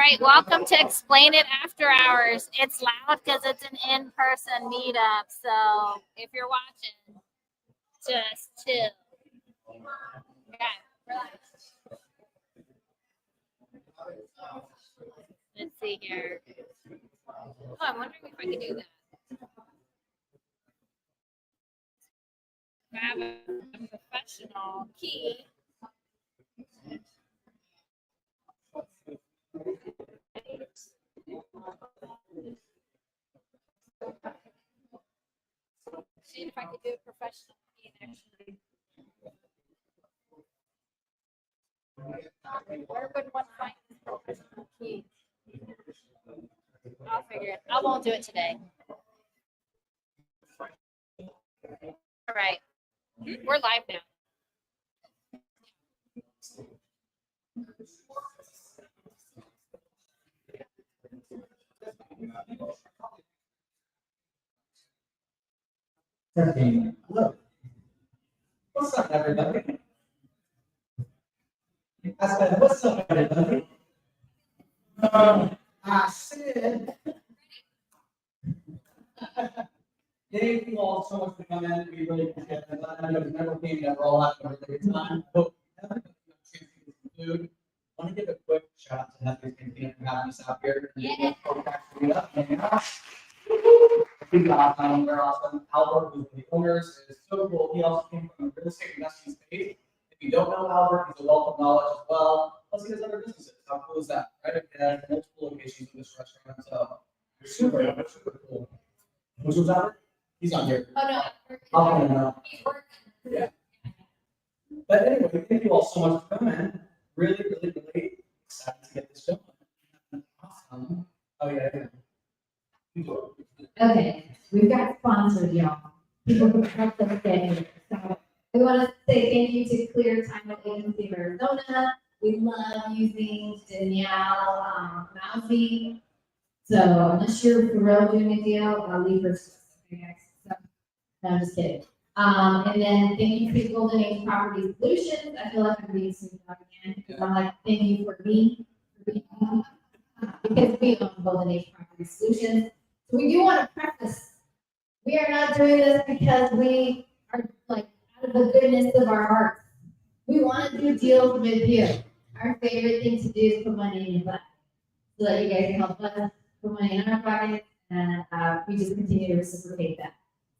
right, welcome to Explain It After Hours. It's loud because it's an in-person meetup, so if you're watching, just chill. Okay, relax. Let's see here. Oh, I'm wondering if I can do that. Grab a professional key. See if I could do a professional key actually. Where would one find this professional key? I'll figure it. I won't do it today. All right. We're live now. Hello. What's up, everybody? I said, what's up, everybody? I said, thank you all so much for coming. We really appreciate it. I know we've never came that we're all having a really good time. Hope you have a chance to get some food. I want to give a quick shout out to Jefe's Cantina for having us out here. Yeah. They're awesome. Albert, who's the owners, is so cool. He also came from a real estate investing space. If you don't know Albert, he's a wealth of knowledge as well. Plus, he has other businesses. How cool is that, right? He has multiple locations in this restaurant, so super cool. Which was Albert? He's not here. Oh no. I'll let him know. He's working. Yeah. But anyway, thank you all so much for coming. Really excited to get this done. Awesome. Oh yeah. Okay, we've got sponsors, y'all. People who helped us get here. So we want to say thank you to Clear Title Agency of Arizona. We love using Danielle Mousy. So unless you're for real doing a deal, I'll leave her. So, no, I'm just kidding. And then thank you to Golden Age Property Solutions. I feel like I'm being sued out again. I'm like, thank you for me. Because we own Golden Age Property Solutions. So we do want to preface, we are not doing this because we are like out of the goodness of our hearts. We want to do deals with you. Our favorite thing to do is put money in your butt so that you guys can help us put money in our pockets, and we just continue to reciprocate that.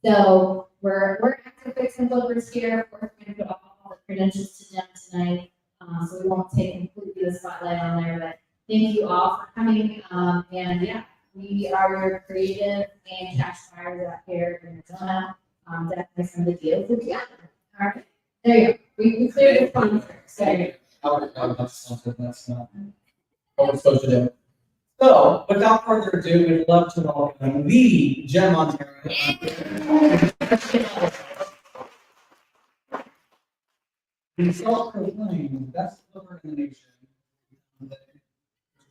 So we're active fix and flippers here. We're going to put all the credentials to them tonight, so we won't take completely the spotlight on there. But thank you all for coming, and yeah. We are your creative and cash buyers out here in Arizona. Definitely some of the deals that we got. All right, there you go. We cleared the sponsor. So That's not what we're supposed to do. So, without further ado, we'd love to welcome the Gem Montero. The self-proclaimed best flipper in the nation.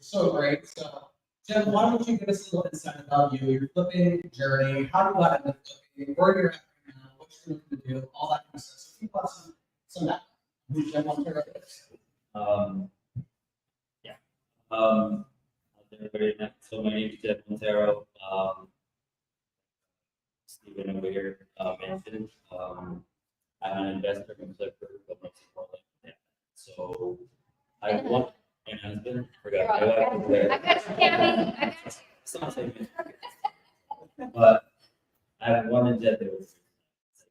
So great. So, Gem, why don't you give us a little insight about you, your flipping journey, how you got into flipping, where you're at right now, what you're looking to do, all that kind of stuff. So, people have some background. Who Gem Montero is. Everybody, so my name is Gem Montero. Steven over here mentioned. I'm an investor in flipper, but most importantly, yeah. So I want my husband. Forgot. I got you, Tammy. I got you. It's not saying it. But I wanted that there was. So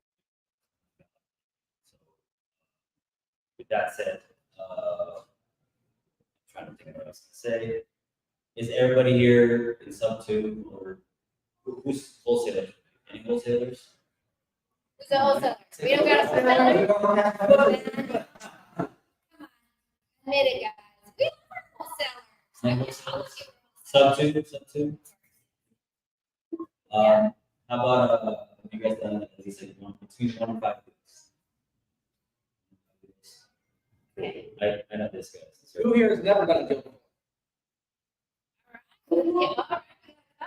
with that said, I'm trying to think of what else to say. Is everybody here in sub two or who's wholesalers? Any wholesalers? Who's a wholesaler? We don't got a wholesaler. Admit it, guys. We don't have wholesalers. Sub two. How about you guys done at least like between 1 and 5 weeks? I know this guy. Who here has never done a deal before?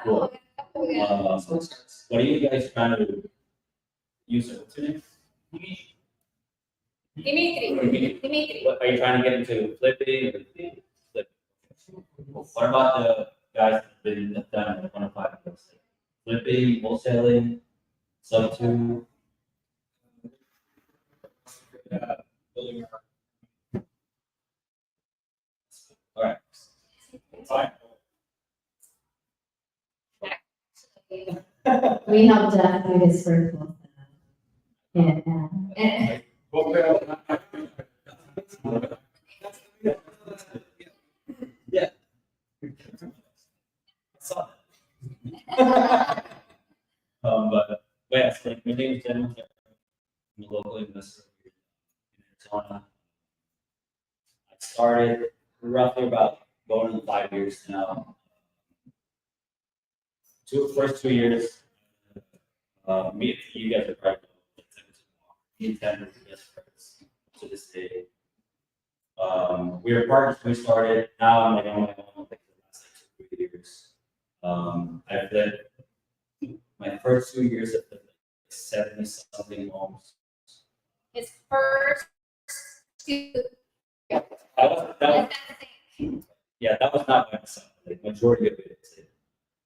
Cool. What are you guys trying to use it? What's your name? Dimitri. What are you trying to get into flipping or flipping? What about the guys that have been done like 105 deals? Flipping, wholesaling, sub two? Building All right. Fine. We helped Jeff do his first one. And Yeah. Saw that. But yeah, so like my name is Gem Montero. I'm a local investor here in Arizona. I started roughly about going on 5 years now. First 2 years, you guys are probably me and Chandler are best friends to this day. We were partners when we started. Now I'm like on my own like the last like 2 years. I flipped my first 2 years at 70 something homes. His first two. That was, yeah, that was not by myself. Like majority of it is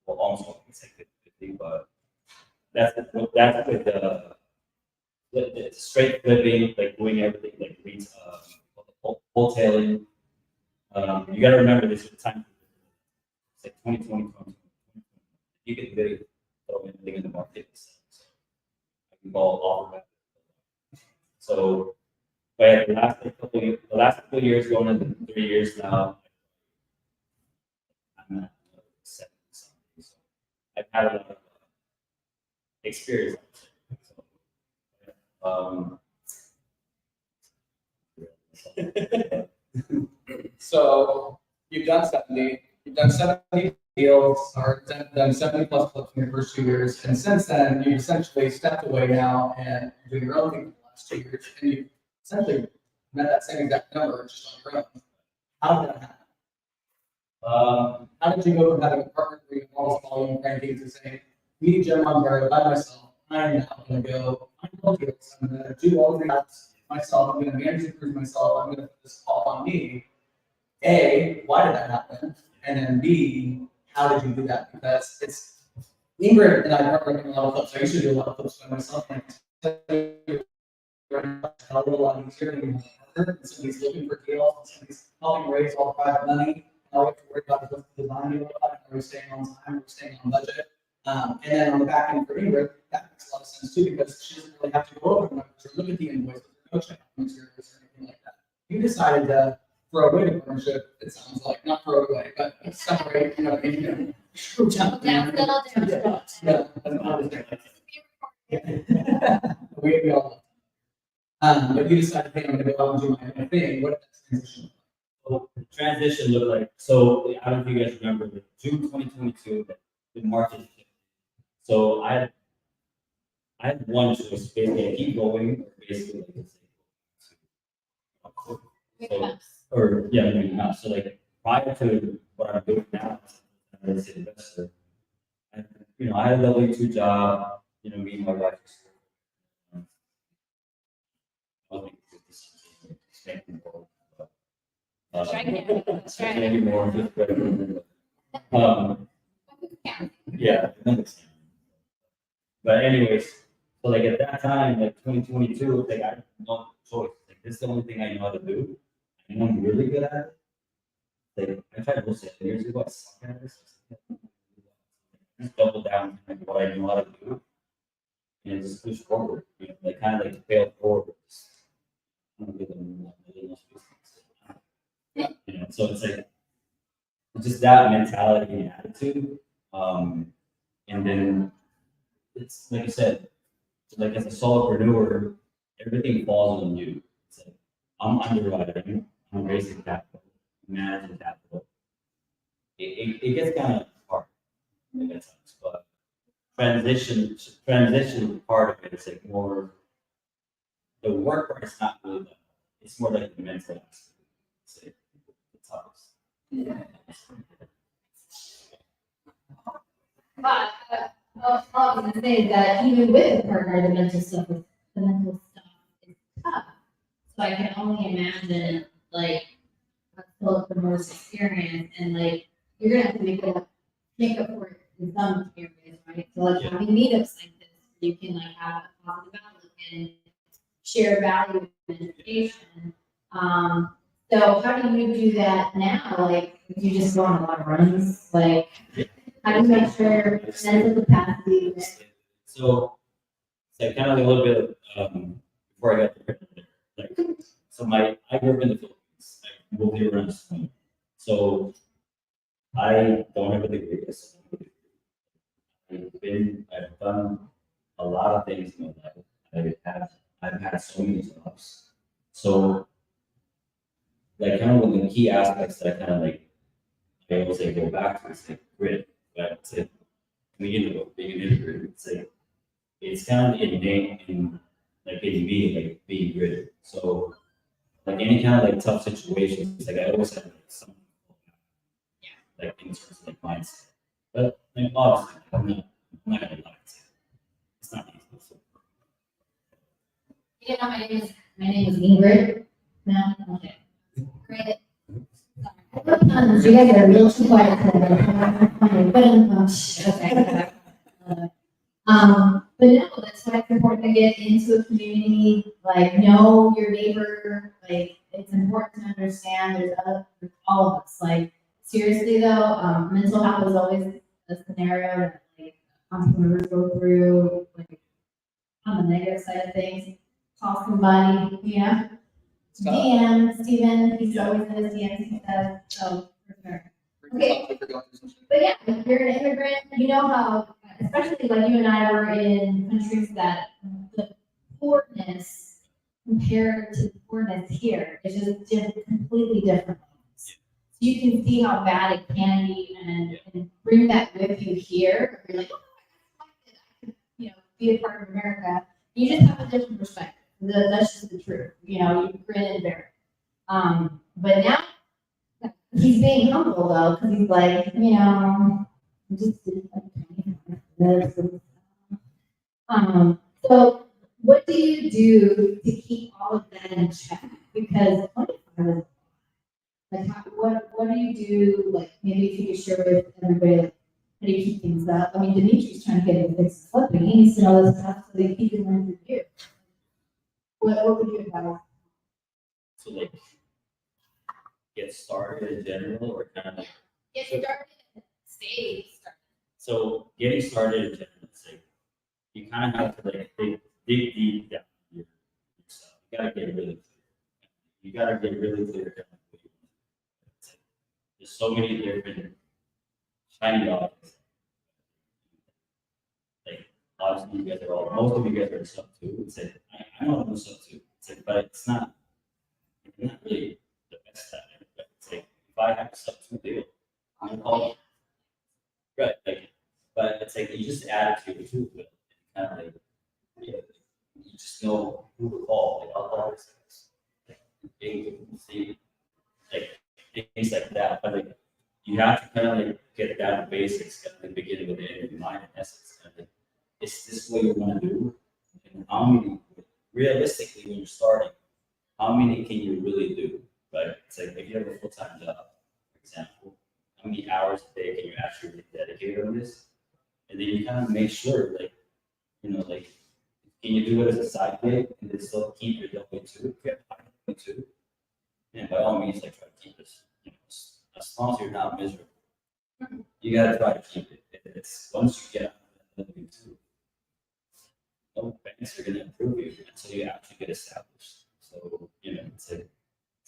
well, almost all it's like 50, but that's with the straight flipping, like doing everything, like wholesaling. You got to remember this is the time. It's like 2020, you can really throw anything in the market. So I can call all of that. So, but the last couple of years, going into 3 years now, I'm at 70 something. So I've had a lot of experience. So you've done 70 deals, or done 70 plus flips in your first 2 years, and since then you essentially stepped away now and you're doing your own thing for the last 2 years, and you essentially met that same exact number just on your own. How did that happen? How did you go from having a partner doing all this volume cranking to saying, me, Gem Montero, by myself, I'm now going to go, I'm going to do all the things myself, I'm going to manage the crews myself, I'm going to put this all on me. A, why did that happen? And then B, how did you do that? Because it's Ingryd and I are working a lot of clips. I used to do a lot of clips by myself. And it's a lot easier when somebody's looking for deals, somebody's helping raise all the private money. I don't have to worry about the design. Are we staying on time? Are we staying on budget? And then on the back end for Ingryd, that makes a lot of sense too, because she doesn't really have to go over the numbers or look at the invoices, no check materials or anything like that. You decided to throw away the partnership, it sounds like, not throw it away, but separate, you know what I mean? Screw down. Down, settle down. Yeah, that's not we all. But you decided, hey, I'm gonna go out and do my own thing. What did that transition look like? Well, the transition looked like, so I don't know if you guys remember, but June 2022, the market. So I had one choice, basically, I keep going, or basically, so, or yeah, maybe not. So like prior to what I'm doing now, as an investor, I had a W-2 job, me and my wife. Maybe more. Yeah. But anyways, so like at that time, like 2022, like I had no choice. Like this is the only thing I know how to do, and I'm really good at it. Like I tried to say years ago, I suck at this. Just double down on what I know how to do, and just push forward. Like kind of like fail forward. So it's like just that mentality and attitude, and then it's like I said, like as a solopreneur, everything falls on you. It's like I'm underwriting, I'm raising capital, managing capital. It gets kind of hard at times, but transition part of it is like more the work part is not really that. It's more like the mental aspect. It's like it's hardest. But all I was gonna say is that even with a partner, the mental stuff is tough. So I can only imagine, like, Philip the most experience, and like you're gonna have to make up for it in some areas, right? So like having meetups like this, you can like have a positive outlook and share value in education. So how do you do that now? Like, do you just go on a lot of runs? Like, how do you make sure mental capacity? So, kind of a little bit before I got there, like, so I grew up in the Philippines. I moved here around 20. So I don't have a degree. I've done a lot of things in my life. I've had so many jobs. So, like, kind of one of the key aspects that I kind of like, I always say go back to is like grit. But it's like, being an integrator, it's kind of innate in me, like being gritted. So, like any kind of like tough situations, like I always have like something like in terms of like mindset. But like obviously, I'm not gonna lie to you. It's not easy. So. You know, my name is Ingryd. No, okay. Great. You guys are real too quiet today. Okay. But no, that's why it's important to get into a community, like know your neighbor, like it's important to understand there's all of us. Like seriously though, mental health is always a scenario that like entrepreneurs go through, like on the negative side of things. Call somebody, yeah. DM Steven, he's always in his DMs, he says, so for sure. Okay. But yeah, if you're an immigrant, you know how, especially like you and I were in countries that the poorness compared to the poorness here is just completely different. So you can see how bad it can be and bring that with you here. You're like, oh, I could, you know, be a part of America. You just have a different perspective. That's just the truth. You know, you grin and bear it. But now he's being humble though, because he's like, you know, just so what do you do to keep all of that in check? Because 25 is like what do you do? Like maybe if you could share with everybody, like, how do you keep things up? I mean, Dimitri's trying to get it fixed flipping. He needs to know this stuff so they keep it running for you. What would you advise? So like get started in general, or kind of like Get started, stay started. so getting started in general, it's like you kind of have to like dig deep down yourself. You gotta get really clear. You gotta get really clear down what you want. It's like, there's so many different shiny objects. Like obviously you guys are all, most of you guys are sub two. It's like I know I'm sub two. It's like, but it's not really the best at it. But it's like if I have a sub two deal, I'm gonna call it. Right, like, but it's like you just add it to your tool, but kind of like you just know who to call. Like I'll call this see, like things like that. But like you have to kind of like get down to basics at the beginning with the end in mind. In essence, kind of like, is this what you want to do? And how many, realistically, when you're starting, how many can you really do? Right? It's like if you have a full-time job, for example, how many hours a day can you actually really dedicate on this? And then you kind of make sure, like, you know, like, can you do it as a side gig and then still keep your W-2? If you have W-2, and by all means, like, try to keep this, you know, as long as you're not miserable. You gotta try to keep it. It's once you get out of W-2, no banks are gonna approve you until you actually get established. So, you know, it's like,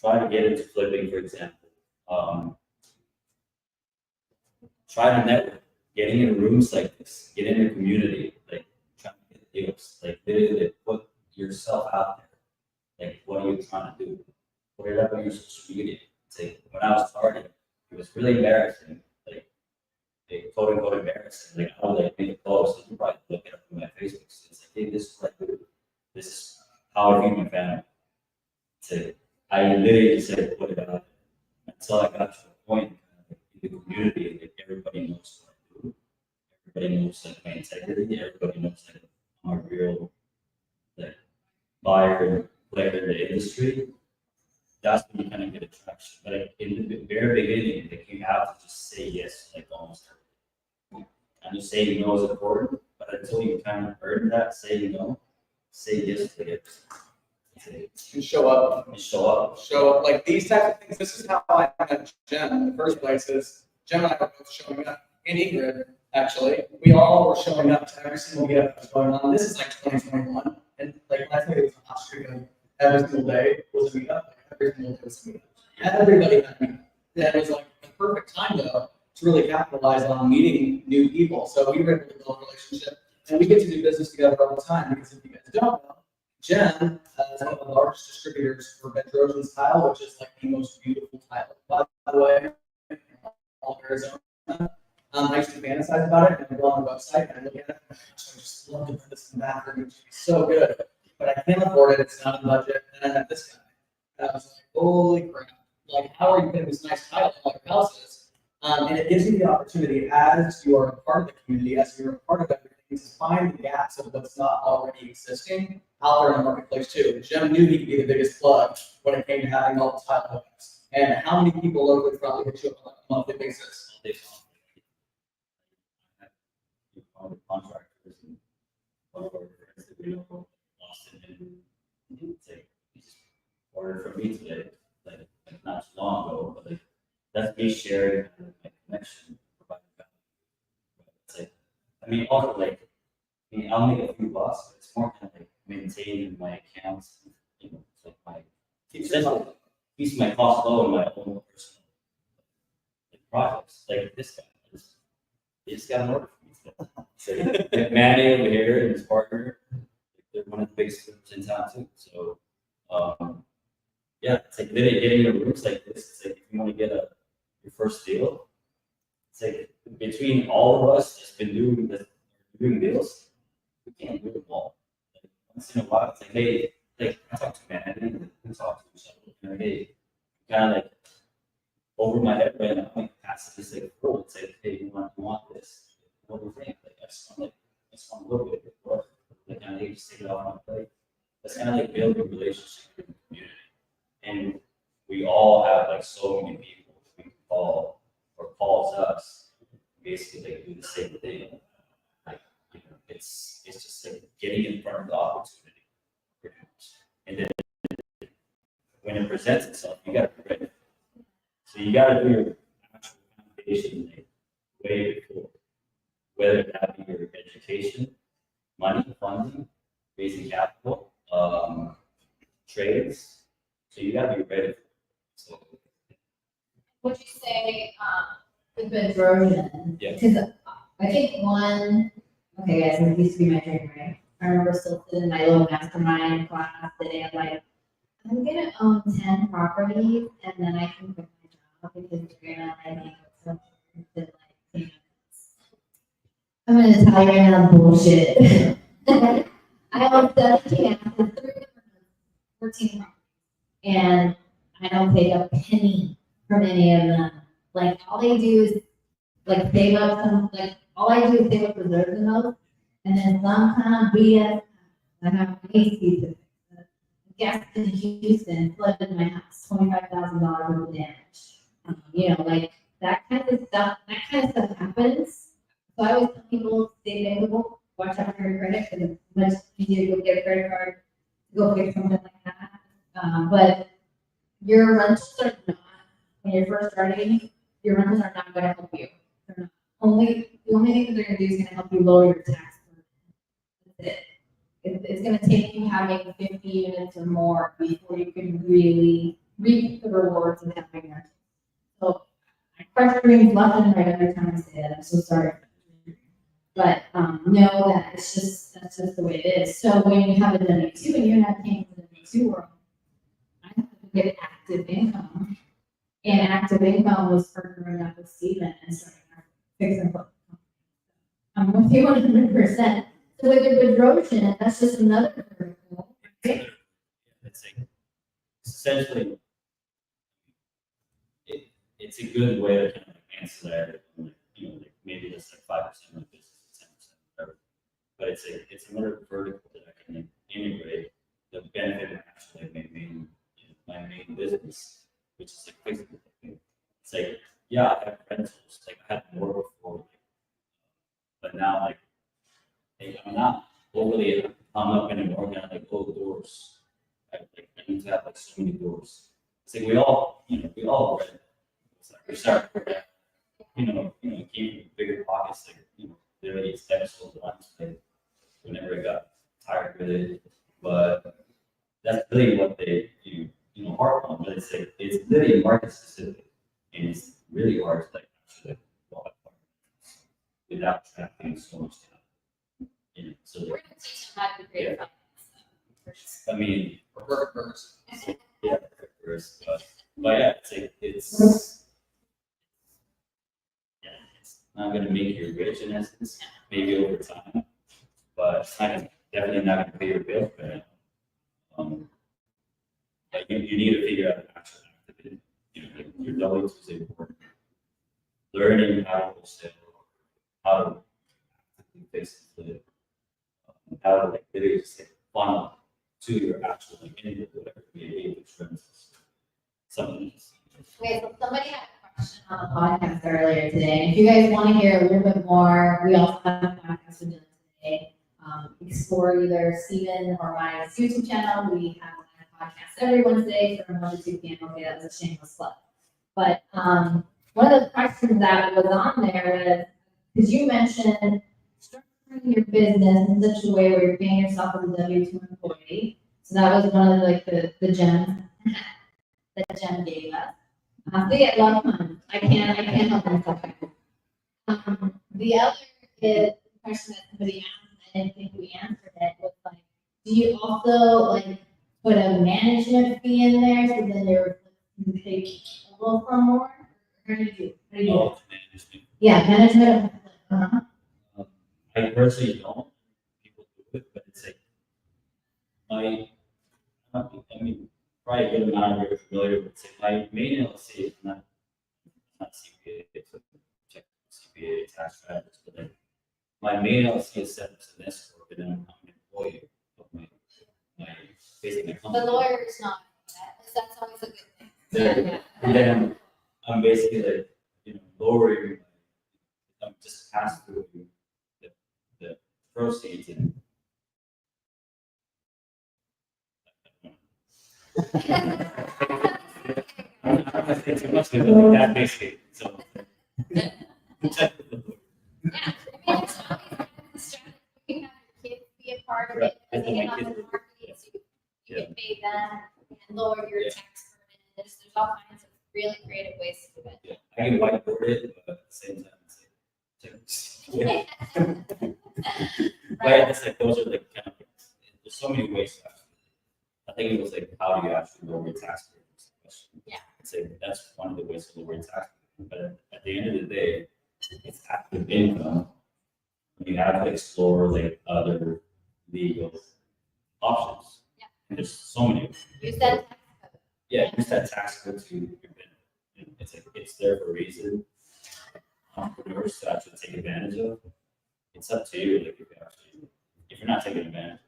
try to get into flipping, for example. Try to network, getting in rooms like this, get in a community, like trying to get deals, like literally put yourself out there. Like, what are you trying to do? Put it up on your social media. It's like, when I was starting, it was really embarrassing, like quote unquote embarrassing. Like, I would like make a post, and you probably look it up on my Facebook. So it's like, hey, this is what I do. This is how I feed my family. It's like, I literally just said, put it out there until I got to a point in the community, like everybody knows what I do. Everybody knows like my integrity. Everybody knows that I'm a real like buyer and player in the industry. that's when you kind of get attraction. But like, in the very beginning, like you have to just say yes, like almost everything. And just saying no is important, but until you kind of earn that saying no, say yes to it. And show up. And show up. Show up. Like these types of things. This is how I met Gem in the first place. Is Gem and I were both showing up, and Ingryd actually. We all were showing up to every single meetup that was going on. This is like 2021, and like when I tell you it was a hot streak of every single day was a meetup. Like, every single day was a meetup. Everybody had a meetup. That was like the perfect time though to really capitalize on meeting new people. So we were able to build a relationship, and we get to do business together all the time. Because if you guys don't know, Gem is one of the largest distributors for Bedrosian's tile, which is like the most beautiful tile, by the way, in all of Arizona. I used to fantasize about it, and I go on the website and I look at it, and I just love to put this in the bathroom. It should be so good, but I can't afford it. It's not in budget. And I met this guy, and I was like, holy crap! Like, how are you putting this nice tile in all your houses? And it gives you the opportunity, as you are a part of the community, as you're a part of everything, to find the gaps of what's not already existing out there in the marketplace too. Jim knew he could be the biggest plug when it came to having all the tile hookups. And how many people locally probably hit you up on a monthly basis? Contractors and one of our friends that we know from Austin, and it's like he just ordered from me today, like not too long ago, but like that's me sharing kind of my connection, providing value. It's like, I mean, also like, I mean, I'll make a few bucks, but it's more kind of like maintaining my accounts, you know, it's like my keeps my costs low in my own personal like, projects, like this guy. He just got an order from me. So Manny over here and his partner, they're one of the biggest groups in town too. So yeah, it's like getting into rooms like this. It's like if you want to get your first deal, it's like between all of us that's been doing deals, we can't do them all. Like, once in a while, it's like, hey, like I talk to Manny, we talk to each other. You know, hey, kind of like over my head right now, like pass this like rule. It's like, hey, you want this? What do you think? Like I just want a little bit of work. Like I need to just take it off my plate. That's kind of like building a relationship with the community. And we all have like so many people we can call or calls us, basically like do the same thing. Like, you know, it's just like getting in front of the opportunity. And then when it presents itself, you gotta be ready. So you gotta do your actual foundation like, way before. Whether that be your education, money, funding, raising capital, trades. So you gotta be ready for it. So Would you say, with Bedrosian? Yeah. Because I think okay guys, it used to be my dream, right? I remember still sitting in my little mastermind class sitting at like, I'm gonna own 10 properties and then I can quit my job because you're gonna like make something to like, you know. I'm gonna tell you right now, bullshit. I own 17 houses, 14 properties, and I don't take a penny from any of them. Like all they do is like save up some, like all I do is save up reserves in those, and then some kind of BS. I have AC to fix it. Gas in Houston flooded my house, $25,000 worth of damage. You know, like that kind of stuff. That kind of stuff happens. So I always tell people stay available, watch out for your credit, because it's much easier to go get a credit card to go fix something like that. But your rentals are not, when you're first starting, your rentals are not going to help you. They're not. The only thing that they're going to do is going to help you lower your tax burden. That's it. It's going to take you having 50 units or more before you can really reap the rewards of having rentals. So I crush dreams left and right every time I say that. I'm so sorry. But know that that's just the way it is. So when you have a W-2 and you're not paying for the W-2 world, I have to get active income. And active income was partnering up with Steven and starting our fix and flip. I'm with you 100%. So with the Bedrosian, that's just another vertical. it's essentially it's a good way to kind of like ancillary, like, you know, like maybe just like 5% of the business, 10%, whatever. But it's another vertical that I can integrate the benefit of actually maybe my main business, which is like Facebook. It's like, yeah, I have rentals, like I had more before, but now like I'm not overly hung up anymore, kind of like close doors. I need to have like so many doors. It's like we all read. It's like we start, keeping bigger pockets, like, literally it's episodes of like whenever I got tired with it. But that's really what they harp on. But it's like it's really market specific, and it's really hard to like actually well, without tracking so much time. So We're gonna teach them how to create Yeah. finance. I mean, Burgers. yeah, but yeah, it's not gonna make you rich in essence, maybe over time, but it's definitely not gonna pay your bills. But like you need to figure out an actual activity. Like your W2 is important. Learning how to wholesale, how to actively face the flip, how to like literally just like funnel to your actual like income, whatever it may be, expenses, something else. Okay, so somebody had a question on the podcast earlier today, and if you guys want to hear a little bit more, we also have a podcast we're doing today. Explore either Steven or my YouTube channel. We have a podcast every Wednesday from 1 to 2 p.m. Okay, that was a shameless plug. But one of the questions that was on there was, because you mentioned structuring your business in such a way where you're paying yourself as a W-2 employee. So that was one of like the gems that Gem gave us. They get a lot of fun. I can't help myself. The other is the question that somebody asked, I didn't think we answered it, was like, do you also like put a management fee in there so then you take a little from more? How do you do? Oh, management. Yeah, management. I personally don't. People do it, but it's like I mean, probably a good amount of you are familiar with it. My main LLC is not CPA, it's a check CPA tax strategist, but then my main LLC is set up as an S corp, and then I'm an employee of basically my The company. lawyer is not that, because that's always a good thing. Then, then I'm basically like, lowering, I'm just passing through the proceeds and. I'm not gonna say too much, but like that basically, so. Yeah, I mean, it's not the strategy. You have your kids be a part of Right. it, and And they my get on kids- the marketing, so you Yeah. can pay them and lower your Yeah. tax burden. There's all kinds of really creative ways to do it. Yeah, I can whiteboard it, but at the same time, it's like. But it's like, those are like kind of, there's so many ways to actually. I think it was like, how do you actually lower your tax burden? Yeah. It's like, that's one of the ways to lower your tax burden, but at the end of the day, it's active income. You have to explore like other legal options. Yeah. And there's so many. Use that tax code. Yeah, use that tax code to your benefit. It's like, it's there for a reason. Entrepreneurs to actually take advantage of. It's up to you, like, if you're not taking advantage.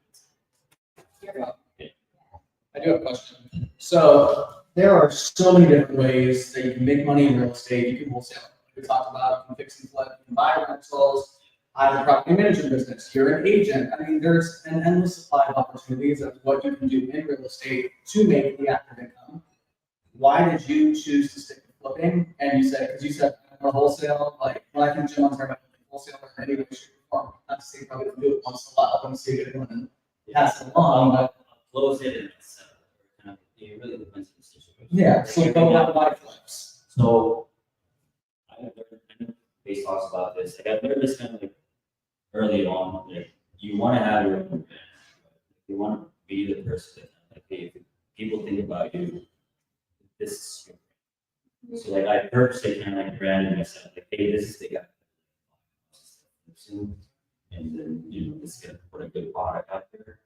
I do have a question. So there are so many different ways that you can make money in real estate. You can wholesale. We talked about, you can fix and flip, you can buy rentals. I have a property management business. You're an agent. I mean, there's an endless supply of opportunities of what you can do in real estate to make the active income. Why did you choose to stick with flipping? And because you said I'm a wholesale, like, well, I think Gem Montero wholesale in any way, shape, or form. Not to say probably don't do it once in a while. I wouldn't see a good one and pass it along, but Close it and it's, it really depends on the situation. yeah, so don't have a lot of flips. So, I know Base talks about this, like, I've learned this kind of like early on, like, you wanna have your own brand. You wanna be the person that, like, hey, if people think about you, this is your brand. So like, I purposely kind of like branded myself, like, hey, this is the guy. And then, just gonna put a good product out there.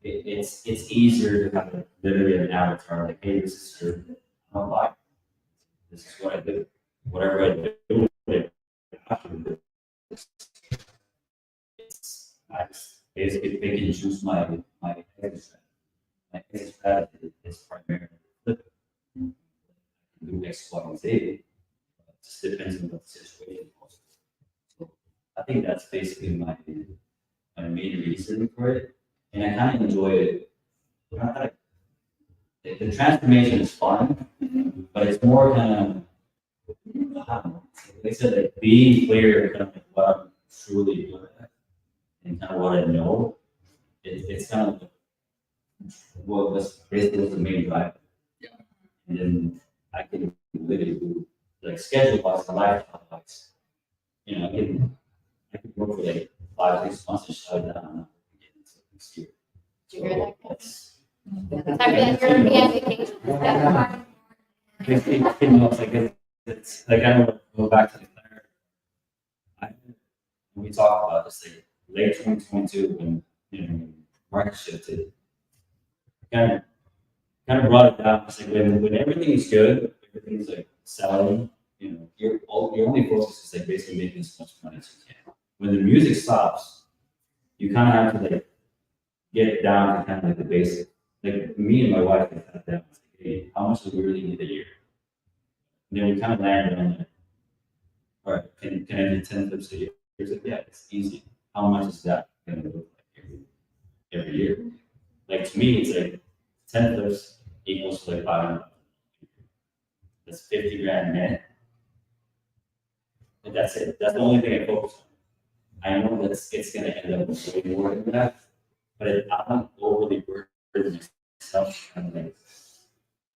It's easier to have literally an avatar, like, hey, this is your, I'm like, this is what I do. Whatever I do, I just basically pick and choose my exercise. my business strategy is primarily flip. Do X, Y, and Z. It just depends on what the situation is. So I think that's basically my main reason for it, and I kind of enjoy it. The transformation is fun, but it's more kind of, like I said, like being clear kind of like what I'm truly good at and kind of what I know. It's kind of well, that's basically the main driver. Yeah. And then I can literally do like schedule wise, lifestyle wise. You know, I can work for like 5, 6 months and shut it down. And not get into next year. Did you hear that? That's After that, you're gonna be on vacation. it's like I don't go back to the planner. When we talk about this, like late 2022, when market shifted, kind of brought it down. It's like when everything is good, everything's like selling. Your only focus is like basically making as much money as you can. When the music stops, you kind of have to like get down to kind of like the basic. Like me and my wife have sat down and said, hey, how much do we really need a year? And then we kind of landed on like, all right, can I do 10 trips a year? It's like, yeah, it's easy. How much is that going to look like every year? Like to me, it's like 10 trips equals to like 500. That's 50 grand net. And that's it. That's the only thing I focus on. I know that it's going to end up way more than that, but I'm not overly burdened myself. Kind of like,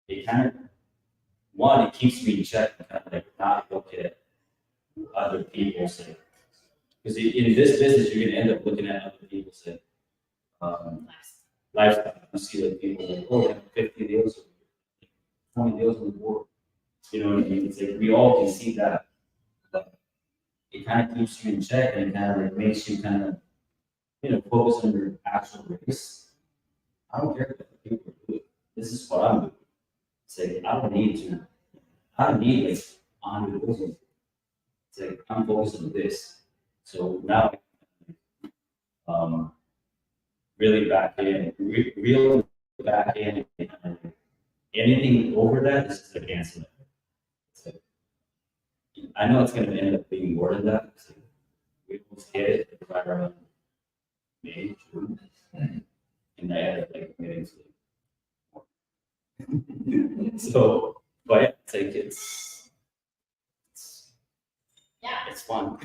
it kind of, one, it keeps me in check and kind of like not look at other people's like, because in this business, you're going to end up looking at other people's like, lifestyle. You see like people like, oh, they have 50 deals, 20 deals on the board. You know what I mean? It's like we all can see that, but it kind of keeps you in check and it kind of like makes you kind of, focus on your actual race. I don't care what people are doing. This is what I'm doing. It's like I don't need like 100 deals. It's like I'm focused on this. So now, really back in, real back in, anything over that is just like ancillary. I know it's going to end up being more than that. So we almost hit it right around May, June, and I ended up like getting to so, but yeah, it's like it's fun.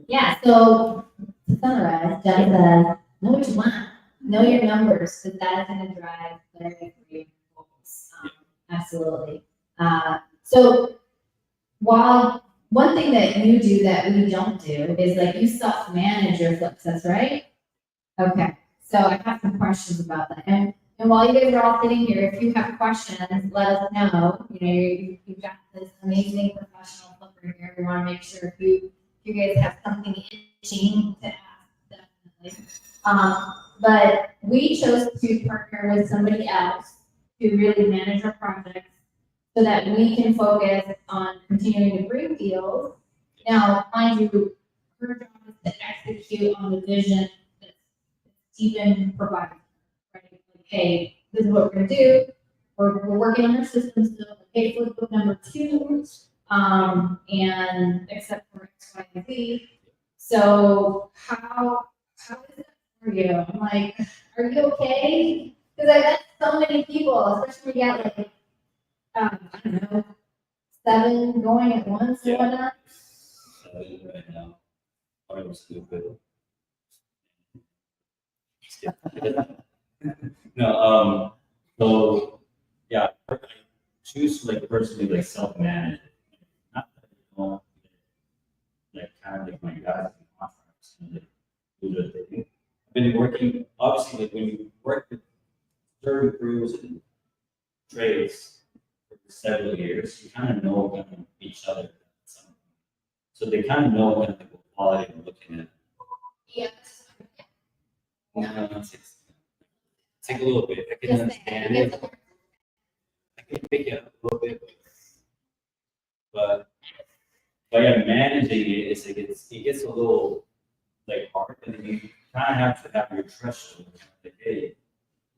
Yeah, so to summarize, Jeff says, know what you want, know your numbers, because that is going to drive clarity for your goals. Absolutely. So while one thing that you do that we don't do is like you self-manage your flip sets, right? Okay, so I have some questions about that. And while you guys are all sitting here, if you have questions, let us know. You've got this amazing professional flipper here. We want to make sure if you guys have something itching to ask, definitely. But we chose to partner with somebody else to really manage our projects so that we can focus on continuing to bring deals. Now, mind you, her job is to execute on the vision that Steven provided, right? Like, hey, this is what we're gonna do. We're working on our system still. Okay, flip number 2, and except for X, Y, and Z. So how is it for you? I'm like, are you okay? Because I met so many people, especially when you got like, I don't know, 7 going at once or whatnot. 7 right now. I was stupid. No, so yeah, I choose to like personally like self-manage it. Not that like kind of like my guys and contracts and like do their thing. I've been working obviously like when you work with certain crews and trades for several years, you kind of know kind of each other. So they kind of know kind of like what quality we're looking at. Yes. Take a little bit. I can understand it. I can pick it up a little bit, but yeah, managing it is like it gets a little like hard, and you kind of have to have your threshold. Like, hey,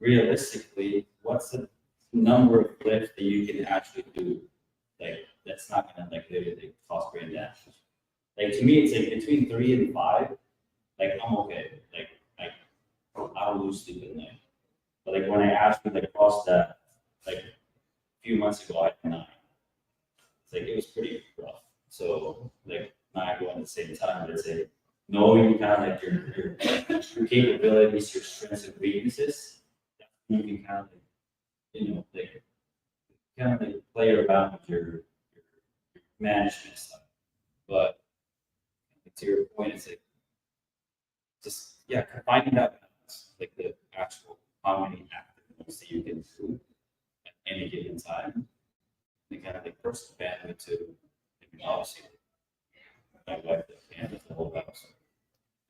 realistically, what's the number of flips that you can actually do? Like, that's not gonna like literally cost grand damage. Like, to me, it's like between 3 and 5, like, I'm okay. Like, I don't lose sleep at night. But like, when I actually like crossed that, like, a few months ago, I had 9. It's like, it was pretty rough. So, like, not going at the same time, but it's like, knowing kind of like your capabilities, your strengths and weaknesses, you can kind of like, like, kind of like play around with your management stuff. But to your point, it's like, just, yeah, finding that balance, like the actual, how many active moves that you can do at any given time, and kind of like personal bandwidth to, I mean, obviously, my wife, the family, the whole house.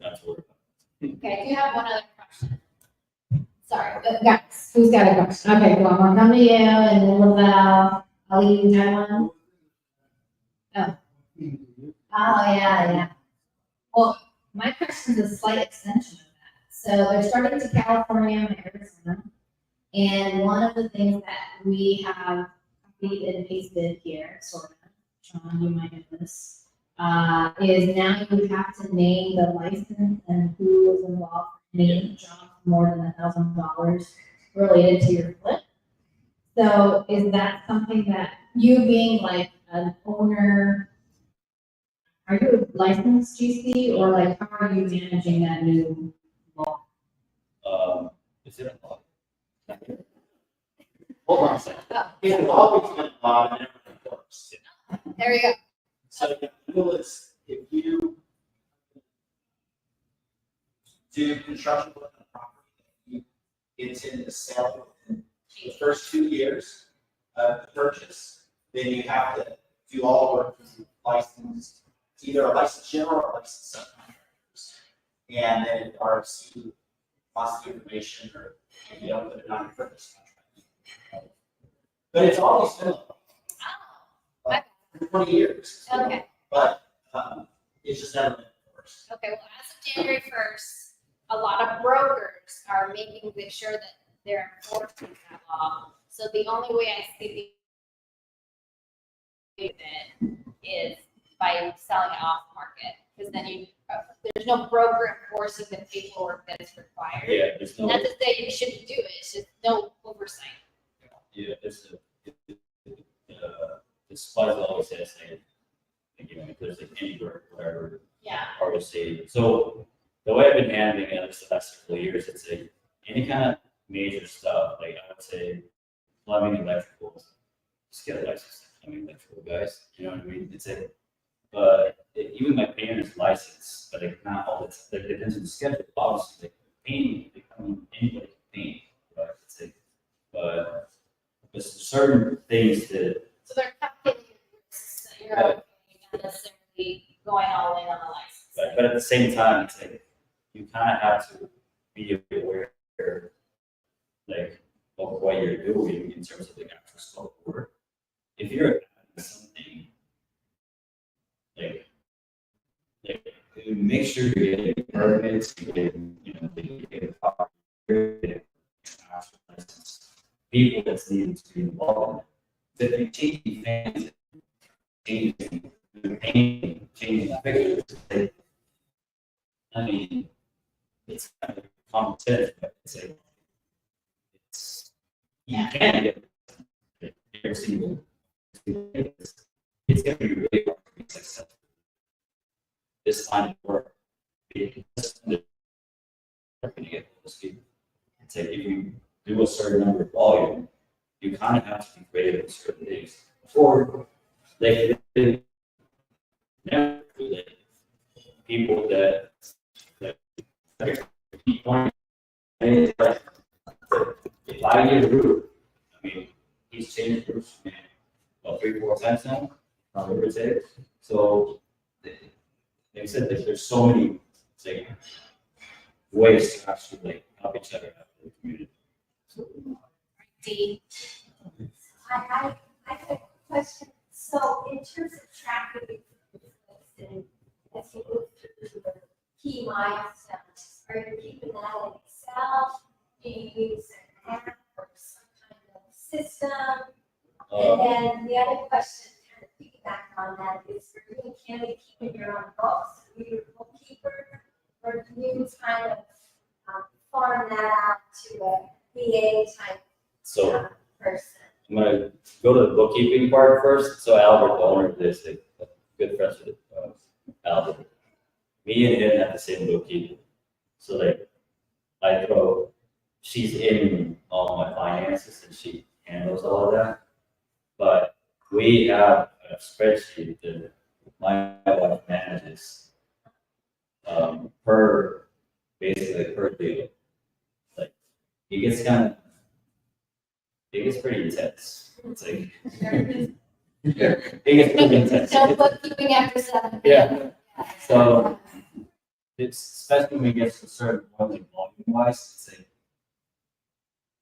That's what. Okay, I do have one other question. Sorry, guys, who's got a question? Okay, well, I'm gonna come to you and then Lavelle. I'll leave you that one. Oh, yeah. Well, my question is a slight extension of that. So they're starting to California and Arizona. And one of the things that we have copied and pasted here, sort of, Sean, you might know this, is now you have to name the license and who was involved in any job more than $1,000 related to your flip. So is that something that you being like an owner, are you a licensed GC or like how are you managing that new law? Is it a lot? Hold on a second. It's always been a lot of different works. There you go. So the rule is, if you do construction work on a property, it's in the sale within the first 2 years of the purchase, then you have to do all the work with licensed, either a licensed general or a licensed subcontractors. And then if RFC wants the information or if you don't put it on your purchase contract. But it's always been like 20 years. Okay. But it's just never been enforced. Okay, well, as of January 1st, a lot of brokers are making sure that they're enforcing that law. So the only way I see it is by selling it off market, because then there's no broker enforcing the paperwork that is required. Yeah, there's no. Not to say you shouldn't do it, it's just no oversight. Yeah, the spies always says like, if there's like any work, whatever, Yeah. ROC. So the way I've been handling it this last couple of years, it's like any kind of major stuff, like I would say plumbing, electrical, just get a license. I mean, electrical guys, you know what I mean? It's like, but even my painter's license, but like not all it's like depends on the schedule. Obviously, like painting, like, I mean, anybody can paint, but it's like, but there's certain things that. So they're calculating risks that you're not necessarily going all in on the license. But at the same time, it's like you kind of have to be aware, like, of what you're doing in terms of the actual scope of work. If you're adding something, like make sure you're getting permits, you get a proper license, people that's needed to be involved. If they change fans, changing the paint, changing the pictures, I mean, it's kind of common sense, but it's like, you can't get every single, it's going to be really hard to be successful. This line of work, it's going to get those people. It's like if you do a certain number of volume, you kind of have to be creative in certain things. Or they never people that if I get a roof, I mean, he's changed roofs, man, about 3-4 times now, whatever it is. So, like I said, there's so many like ways to actually like help each other out in the community. So, D. I have a question. So in terms of tracking, and as you move through the key milestones, are you keeping that in Excel? Do you use app or some kind of system? Uh, And then the other question, kind of piggyback on that, is for you, can you keep your own books? Are you a bookkeeper? Or do you kind of farm that out to a VA type so person? I'm gonna go to the bookkeeping part first. So Albert, the owner of this, like, good friends with Albert. Me and him have the same bookkeeper. So like, she's in all my finances and she handles all of that. But we have a spreadsheet that my wife manages, basically per deal. Like, it gets pretty intense. It's like, it gets pretty intense. No bookkeeping after 7. Yeah. So it's, especially when we get to a certain point, like volume wise, it's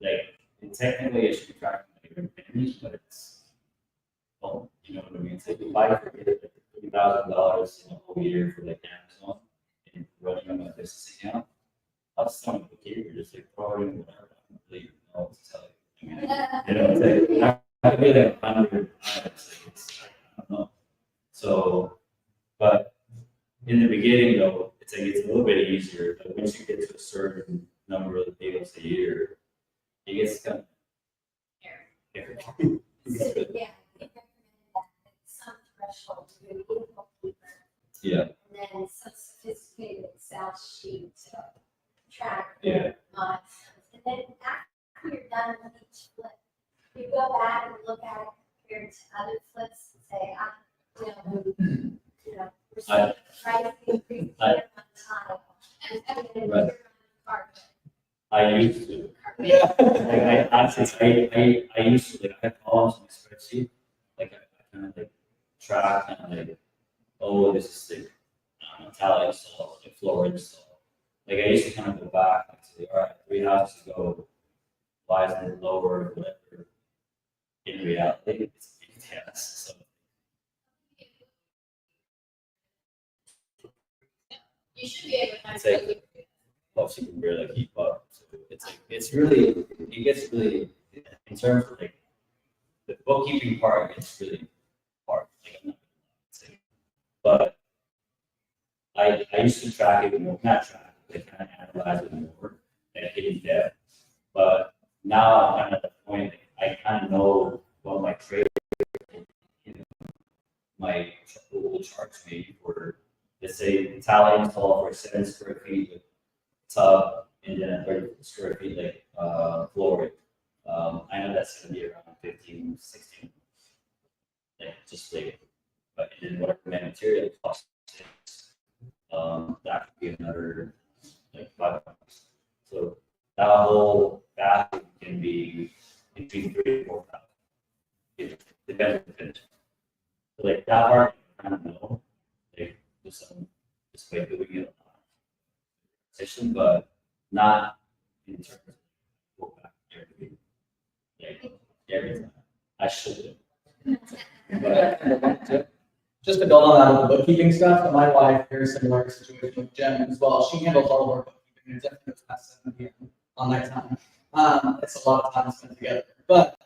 like technically it should be tracking like your pennies, but it's, well, you know what I mean? It's like if I forget like $30,000 in a whole year for like Amazon and running on my business account, I'll just tell my bookkeeper, just like throw it in whatever. I don't really know what to tell you. I mean, you know, it's like, I could be like 100 items, like it's, I don't know. So, but in the beginning though, it's like, it's a little bit easier, but once you get to a certain number of deals a year, it gets kind of. So, yeah, I think recommend that some threshold to be a bookkeeper. Yeah, And then some sophisticated Excel sheet to track. yeah, And then after you're done with each flip, you go back and look at it compared to other flips and say, received price increase here on time. Right. I used to. Like, I honestly, I used to, like, I had columns in my spreadsheet, like, I kind of like track, kind of like, oh, this is like, tally install, like floor install. Like, I used to kind of go back, like, say, all right, 3 houses to go, why is it lower, whatever. In reality, it's yes, so. You should be able to have It's like, well, she can barely keep up, so it's like, it's really, it gets really, in terms of like, the bookkeeping part gets really hard, like, I'm not gonna say. But I used to track it more, not track it, but kind of analyze it more, and hidden depth. But now I'm kind of at the point, I kind of know what my trade, you know, my will charge me for, let's say, tally install for 7 square feet with tub, and then a 30 square feet, like, floor. I know that's gonna be around 15, 16. Like, just like, but and then whatever my material cost is, that could be another, like, $5. So that whole bathroom can be between 3 and 4,000. It depends on the finish. So like that part, I kind of know, like, just by doing it on session, but not in terms of go back every, like, every time. I should do. But Just to build on that with the bookkeeping stuff, so my wife, very similar situation with Jen as well. She handles all of our bookkeeping, and definitely goes past 7 p.m. on that time. It's a lot of time spent together. But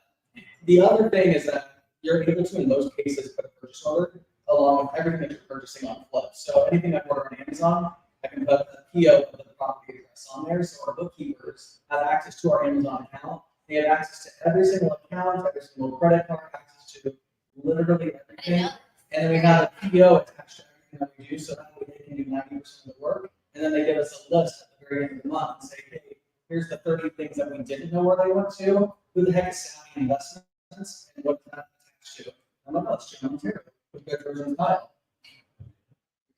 the other thing is that you're able to, in most cases, put a purchase order along with everything that you're purchasing on Flip. So anything I order on Amazon, I can put a PO of the property address on there. So our bookkeepers have access to our Amazon account. They have access to every single account, every single credit card, access to literally everything. And then we have a PO attached to everything that we do, so that way they can do 90% of the work. And then they give us a list at the very end of the month and say, hey, here's the 30 things that we didn't know where they went to. Who the heck is Savvy Investments and what that attached to? I'm like, oh, it's Gem Montero. Put the version file.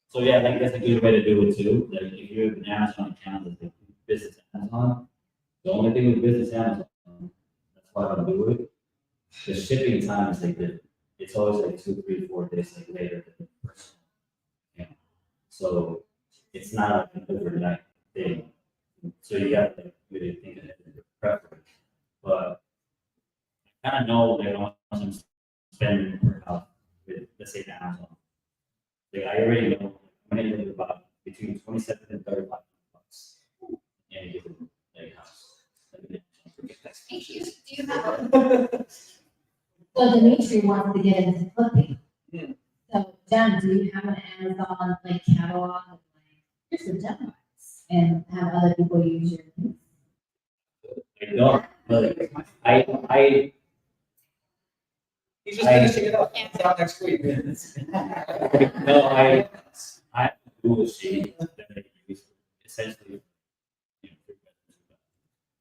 so yeah, I think that's a good way to do it too. Like, if you have an Amazon account that's like business Amazon, the only thing with business Amazon, that's why I don't do it. The shipping time is like it's always like 2, 3, 4 days like later than the personal. Yeah. So it's not like an overnight thing. So you got to like really think of it as a preference. But I kind of know like how much I'm spending per house with, let's say, Amazon. Like, I already know I'm going to live about between 27 and 35 bucks in any given like house. Like, Hey, do you have? So Dimitri wants to get into flipping. Hmm. So Jen, do you have an Amazon like catalog of like, here's some Jen books and have other people use your things? I don't, but I He's just finishing it up. It's out next week. no, I Google Sheets that I use essentially, you know,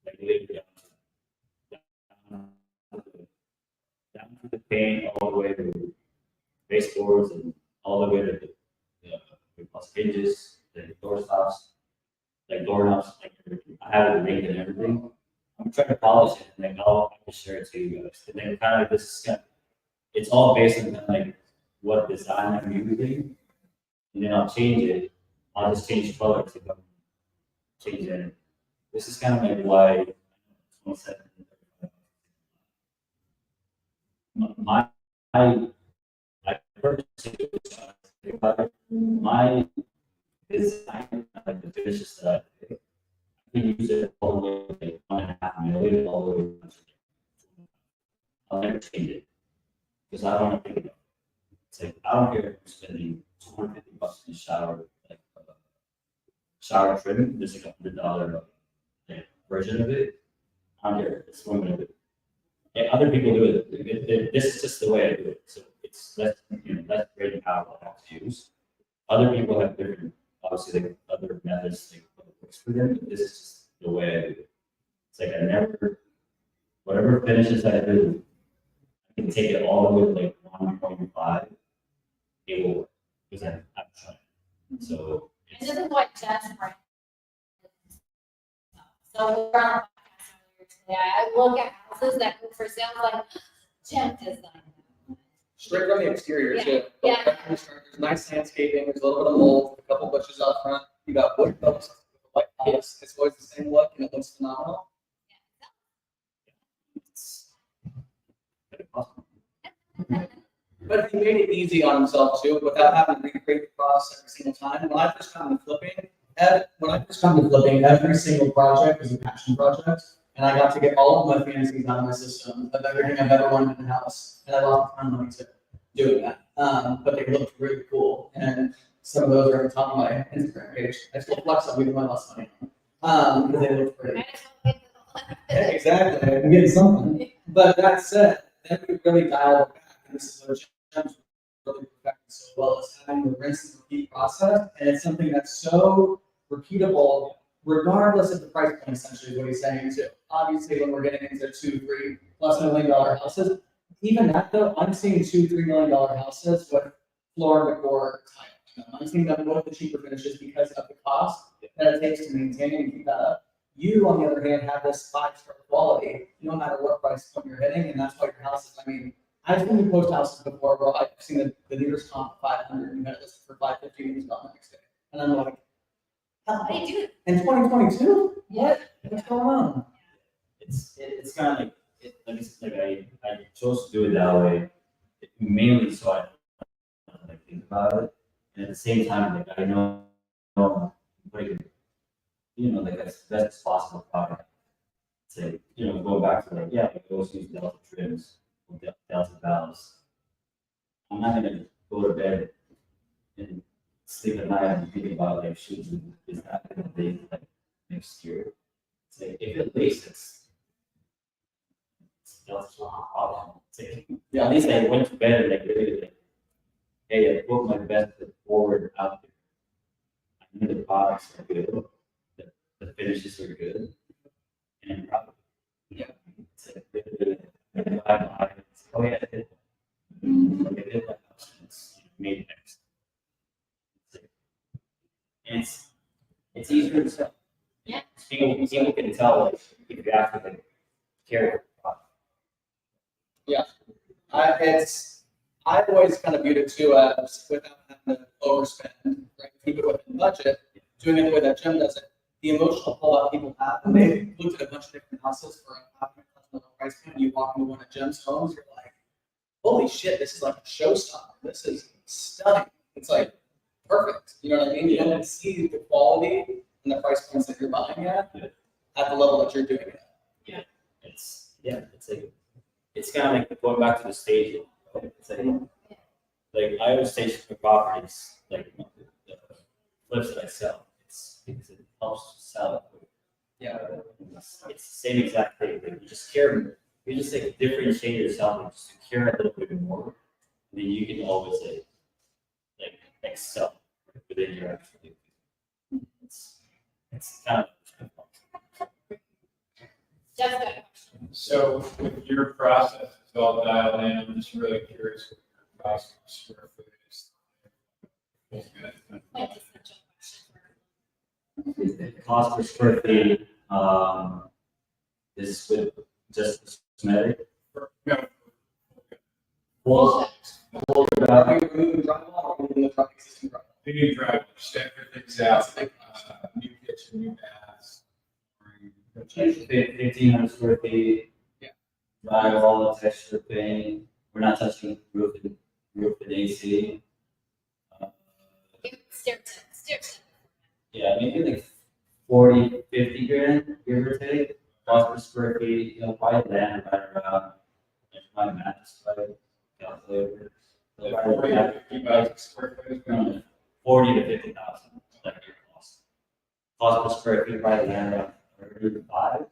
like literally down to the paint, all the way to baseboards and all the way to the plus hinges, the door stops, like doorknobs, like everything. I have it rigged and everything. I'm trying to polish it and then I'll share it to you guys. And then kind of like this is kind of, it's all based on like what design I'm using. And then I'll change it. I'll just change color to come change it. This is kind of like why 27. I purchased it. My design, like the finishes that I pick, I can use it all the way like 1.5 million all the way. I'll never change it because I don't think it. It's like I don't care if I'm spending $250 in a shower, like shower trim. There's like $100 like, version of it. I don't care. It's one of it. Yeah, other people do it. This is just the way I do it. So it's less, less brain power I have to use. Other people have different, obviously, like other methods like what works for them. But this is just the way I do it. It's like I never, whatever finishes I do, I can take it all the way to like 1.5. It will work because I'm trying. So And this is what Jen's brand. So we're on a podcast earlier today. I look at houses that go for sale, like Jen designed them. Straight from the exterior Yeah, too. yeah. There's nice landscaping, there's a little bit of mold, a couple bushes out front, you got wood posts, white house, it's always the same look and it looks phenomenal. it's very possible. But if he made it easy on himself too, without having to recreate the process every single time, when I first come to flipping, every single project was a passion project. And I got to get all of my fantasies out of my system of everything I've ever wanted in the house. And I lost a ton of money too doing that. But they looked really cool. And some of those are on top of my Instagram page. I still flex on even when I lost money. Because they look pretty. Yeah, exactly. I'm getting something. But that said, then we really dialed it back. And this is what Jem's really perfected so well is having the rinse and repeat process. And it's something that's so repeatable, regardless of the price point, essentially, is what he's saying too. Obviously, when we're getting into $2-3+ million houses, even that though, I'm seeing $2-3 million houses with floor and decor tile. I'm seeing them with the cheaper finishes because of the cost that it takes to maintain and keep that up. You, on the other hand, have this 5-star quality, no matter what price point you're hitting, and that's why your houses, I mean, I've seen you post houses before where I've seen the nearest comp 500, and you had it listed for 550, and it was gone the next day. And I'm like, how They do it. in 2022? What? What's going on? It's kind of like I chose to do it that way mainly so I don't like think about it, and at the same time like I know like like as best as possible product. To go back to like I always use Delta trims or Delta valves. I'm not gonna go to bed and sleep at night and think about like shooting is that gonna be like next year. It's like if it leaks, it's Delta's not a problem. It's like, at least I went to bed and like really like, hey, I put my best foot forward out there. I know the products are good, the finishes are good, and probably it's like really, oh yeah, it did. Like, it did that house and it's made next. And it's easier to sell. Yeah. People can tell like if you have to like carry the product. I've always kind of viewed it too as without having to overspend, right? Keep it within budget, doing it the way that Gem does it. The emotional pullout people have, when they looked at a bunch of different houses for a $500,000 price point, and you walk into one of Gem's homes, you're like, holy shit, this is like a showstopper. This is stunning. It's like perfect. You know what I mean? You don't see the quality and the price points that you're buying at the level that you're doing it. Yeah, it's it's kind of like going back to the staging. It's like I always stage for properties, like the flips that I sell. It's because it helps to sell it. Yeah. It's the same exact thing. Like you just care. You just like differentiate yourself and just care a little bit more. And then you can always like excel within your actual. It's kind of. Jeff's got a question. So with your process is all dialed in, I'm just really curious what your cost per square foot is. Quintessential question. Cost per square feet, is with just cosmetic. No, Full, Are you removing drywall or removing the existing drywall? the new driveway, just everything's out, new kitchen, new baths. 1,500 square feet. Yeah. Drywall, texture paint, we're not touching roof and AC. Stair tip. Yeah, maybe like 40, 50 grand, give or take, cost per square feet, you know, buy land right around, like my math is like, calculator. So Like if I 40 have to 50,000 square foot. 40 to 50,000, like your cost. Cost per square feet, buy land around 35.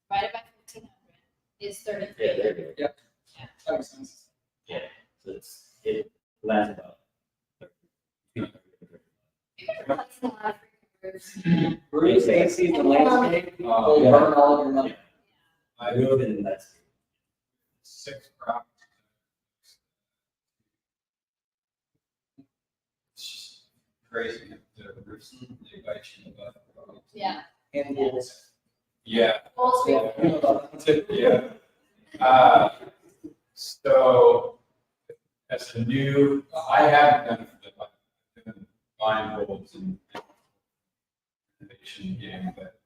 Divided by 1,500 is 33. Yeah, there you go. That makes sense. Yeah, so it lands about. You're replacing a lot of roofs. Roofs, AC, the landscape, will burn all of your money. I live in that. 6 properties. It's just crazy, the roofs, they bite you in the butt. Yeah. And walls. Yeah. Wall Street. Yeah. So, as a new, I haven't done it, but I've been buying rolls and innovation game, but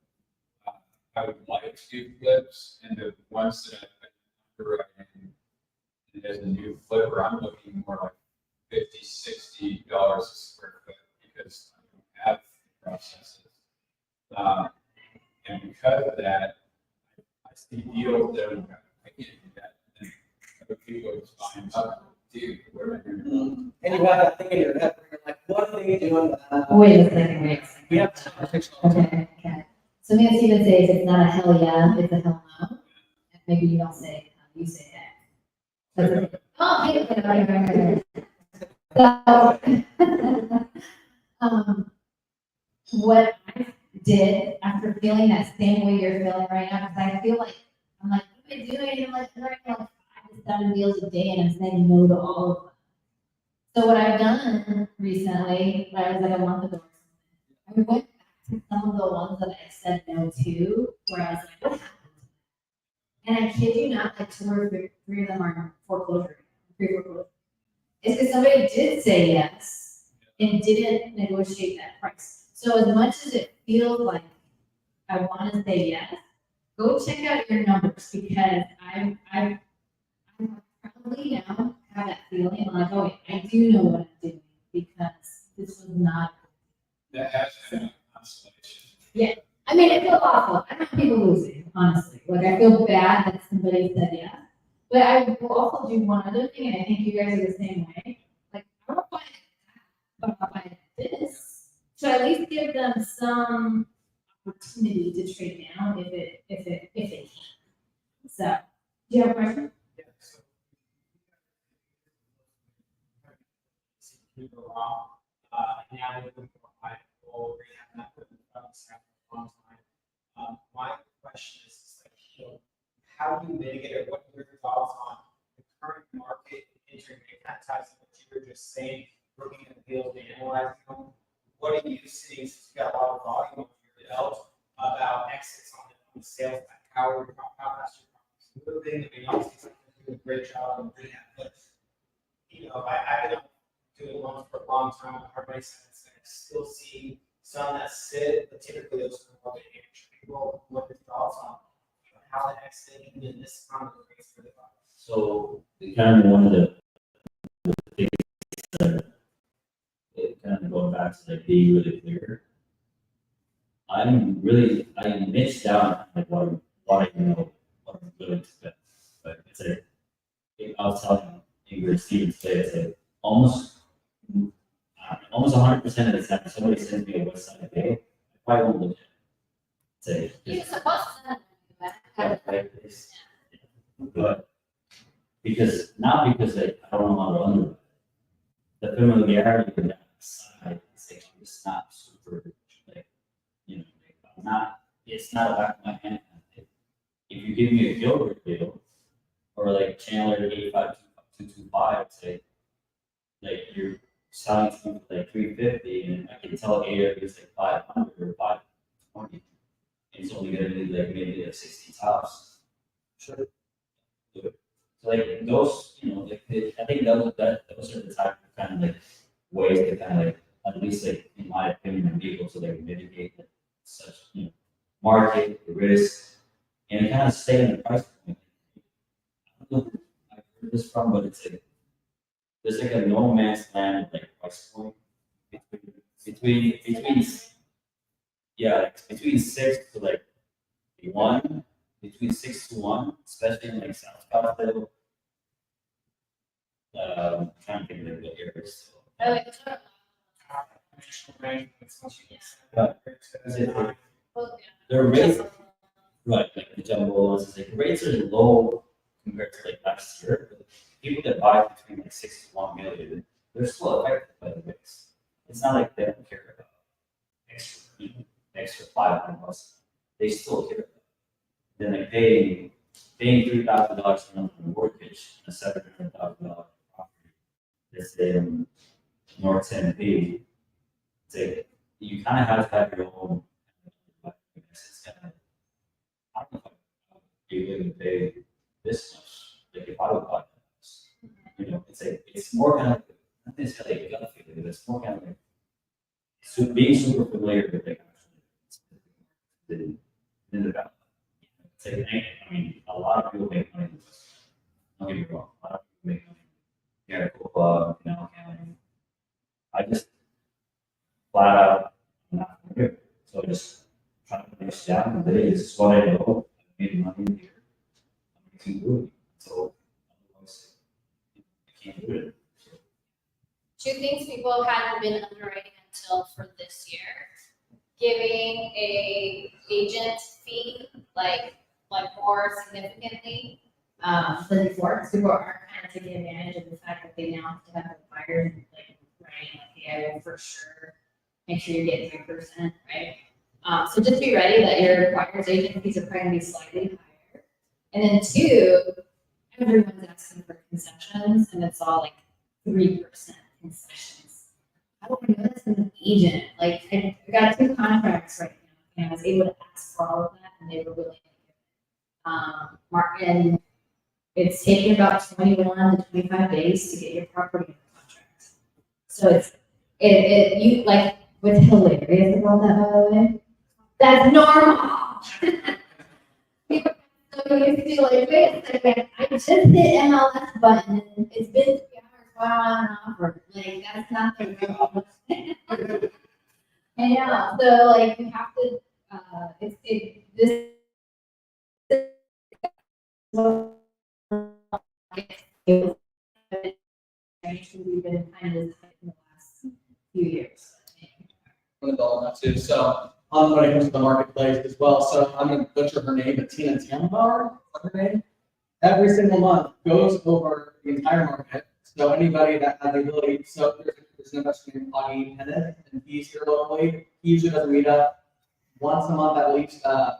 I would like to do flips, and the ones that I've been underwriting, and as a new flipper, I'm looking more like $50, $60 a square foot, because I don't have the processes. And because of that, I see deals that I can't do that. And other people are just buying up, dude, where am I doing? And you have that thing in your head, where you're like, what are they doing? Wait a second. We have conversations all the time. Okay. So me and Steven says it's not a hell yeah, it's a hell no. And maybe you don't say, you say that. That's okay. Oh, hey, so, what I did after feeling that same way you're feeling right now, because I feel like, I'm like, what am I doing? I'm like, I'm writing like 5 to 7 deals a day and I'm saying no to all of them. So what I've done recently, I was like a month ago, I went back to some of the ones that I said no to, where I was like, what happened? And I kid you not, like 2 or 3 of them are foreclosure, pre-foreclosure. It's because somebody did say yes and didn't negotiate that price. So as much as it feels like I want to say yes, go check out your numbers, because I probably now have that feeling like, oh, I do know what I'm doing, because this was not. That has been a constellation. I mean, it feels awful. I don't want people losing, honestly. Like, I feel bad that somebody said yes. But I will also do one other thing, and I think you guys are the same way. Like, I don't buy that, but I'll buy this. So at least give them some opportunity to trade down if it can. So, do you have a question? Yeah, so. Keep it wrong. Now we're looking for high goal, we have not put in front for a long time. My question is like, you know, how do you mitigate it? What are your thoughts on the current market entering? It kind of ties to what you were just saying, looking at the deals and analyzing them. What are you seeing, since you got a lot of volume of your deals, about exits on the sales back? How fast you're moving? I mean, obviously, you're doing a great job on rehab, but you know, I've been doing loans for a long time. Everybody says I still see some that sit, but typically those are more the age people. What are your thoughts on how the exiting in this kind of race for the buyers? So kind of one of the things that it kind of going back to like being really clear. I niched down like what I know what I'm willing to spend. But it's a, I was telling Ingryd Steven today, it's a almost 100% of the time, somebody sends me a West Side Bay, I probably won't look at it. You're Say, supposed to send them right, but not because like, I don't know how to underwrite. The familiarity with that side is actually just not super, like, you know, like, I'm not, it's not a back of my hand. If you give me a Gilbert deal, or like Chandler 85225, say, like you're selling to me for like 350, and I can tell Ada it's like 500 or 520. And it's only gonna be like maybe like 60 tops. Sure. So like those, you know, like I think those are the type of kind of like ways to kind of like, at least like in my opinion, be able to like mitigate like, such, you know, market risk and kind of stay in the price point. I don't know who I've heard this from, but it's like there's like a no man's land like price point between yeah, like between 6 to like 1, between 6 to 1, especially in like South Scottsdale. Trying to think of the areas. Their rates, right, like the jumbo ones, is like rates are low compared to like last year. But people that buy between like 6 to 1 million, they're still affected by the rates. It's not like they don't care about extra, you know, extra 500 bucks. They still care about it. Then like paying $3,000 a month for a mortgage on a $700,000 property. Let's say in North Tennessee, it's like you kind of have to have your own. It's kind of, I don't know if I'd be willing to pay this much, like if I would buy the house. You know, it's like it's more kind of not necessarily a gut feeling, but it's more kind of like being super familiar with like actually in the value. It's like, I mean, a lot of people make money. Don't get me wrong, a lot of people make money. Here at Cool Club, you know, and I just flat out I'm not here. So I just try to finish down the day. This is what I know. I made money here. I'm going to do it. So otherwise, I can't do it. two things people hadn't been underwriting until for this year. Giving a agent fee, like more significantly. Than before, because people are kind of taking advantage of the fact that they now have to have the buyers, like, right, like, yeah, well, for sure, make sure you're getting 3%, right? So just be ready that your buyer's agent fees are probably gonna be slightly higher. And then 2, everyone's asking for concessions, and it's all like 3% concessions. I don't know this as an agent, like, I got 2 contracts right now, and I was able to ask for all of that, and they were willing to give it. And it's taken about 21 to 25 days to get your property in contract. So you like, what's hilarious about that, by the way? That's normal. People are so used to like, wait a second, I just hit MLS button and it's been 3 hours while I'm on offer. Like, that's not the real. And yeah, so like, you have to, we've been kind of in the last few years. With all that too. So when it comes to the marketplace as well. So I'm going to butcher her name, but Tina Tambar, her name, every single month goes over the entire market. So anybody that has the ability, so there's an investor named Augie Pennant, and he's here locally. He usually does a meetup once a month at least up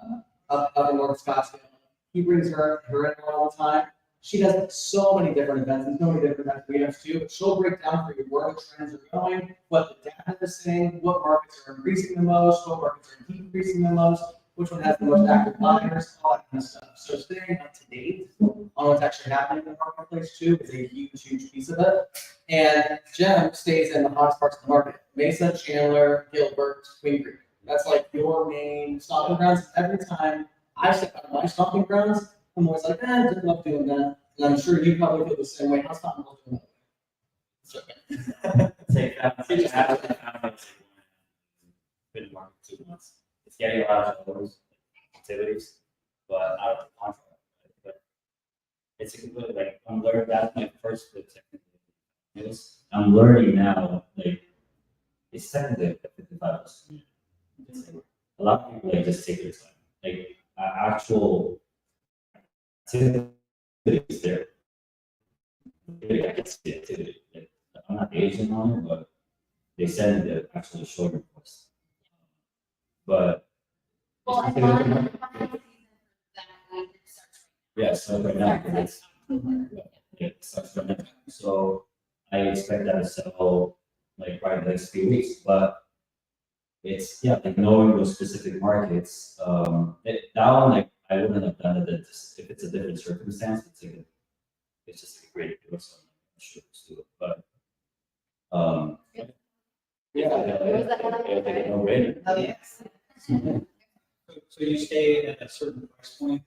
in North Scottsdale. He brings her in all the time. She does so many different events and so many different types of meetups too, but she'll break down for you where the trends are going, what the data is saying, what markets are increasing the most, what markets are decreasing the most, which one has the most active buyers, all that kind of stuff. So staying up to date on what's actually happening in the marketplace too is a huge piece of it. And Gem stays in the hottest parts of the market. Mesa, Chandler, Gilbert, Queen Creek. That's like your main stomping grounds. Every time I step out of my stomping grounds, I'm always like, I didn't love doing that. And I'm sure you probably feel the same way. How's stomping grounds doing that? It's okay. Been in the market 2 months. It's getting a lot of those activities, but out of the contract. it's a good, like, I'm learning, that's my first good technical. Yes, I'm learning now, like, it's technically a 55%. A lot of people, like, just take their time, like, actual activity is there. I can see activity, like, I'm not aging on it, but they send me the actual short request. But. Well, it's and just a mine, good- mine Yes, so right now, it's, it starts from now. So I expect that to sell like right the next few weeks, but it's, yeah, like knowing those specific markets, that one, like, I wouldn't have done it if it's a different circumstance, it's just a great deal, so I'm sure let's do it, but, yeah, no brainer. Oh, yes. So you stay at a certain price point,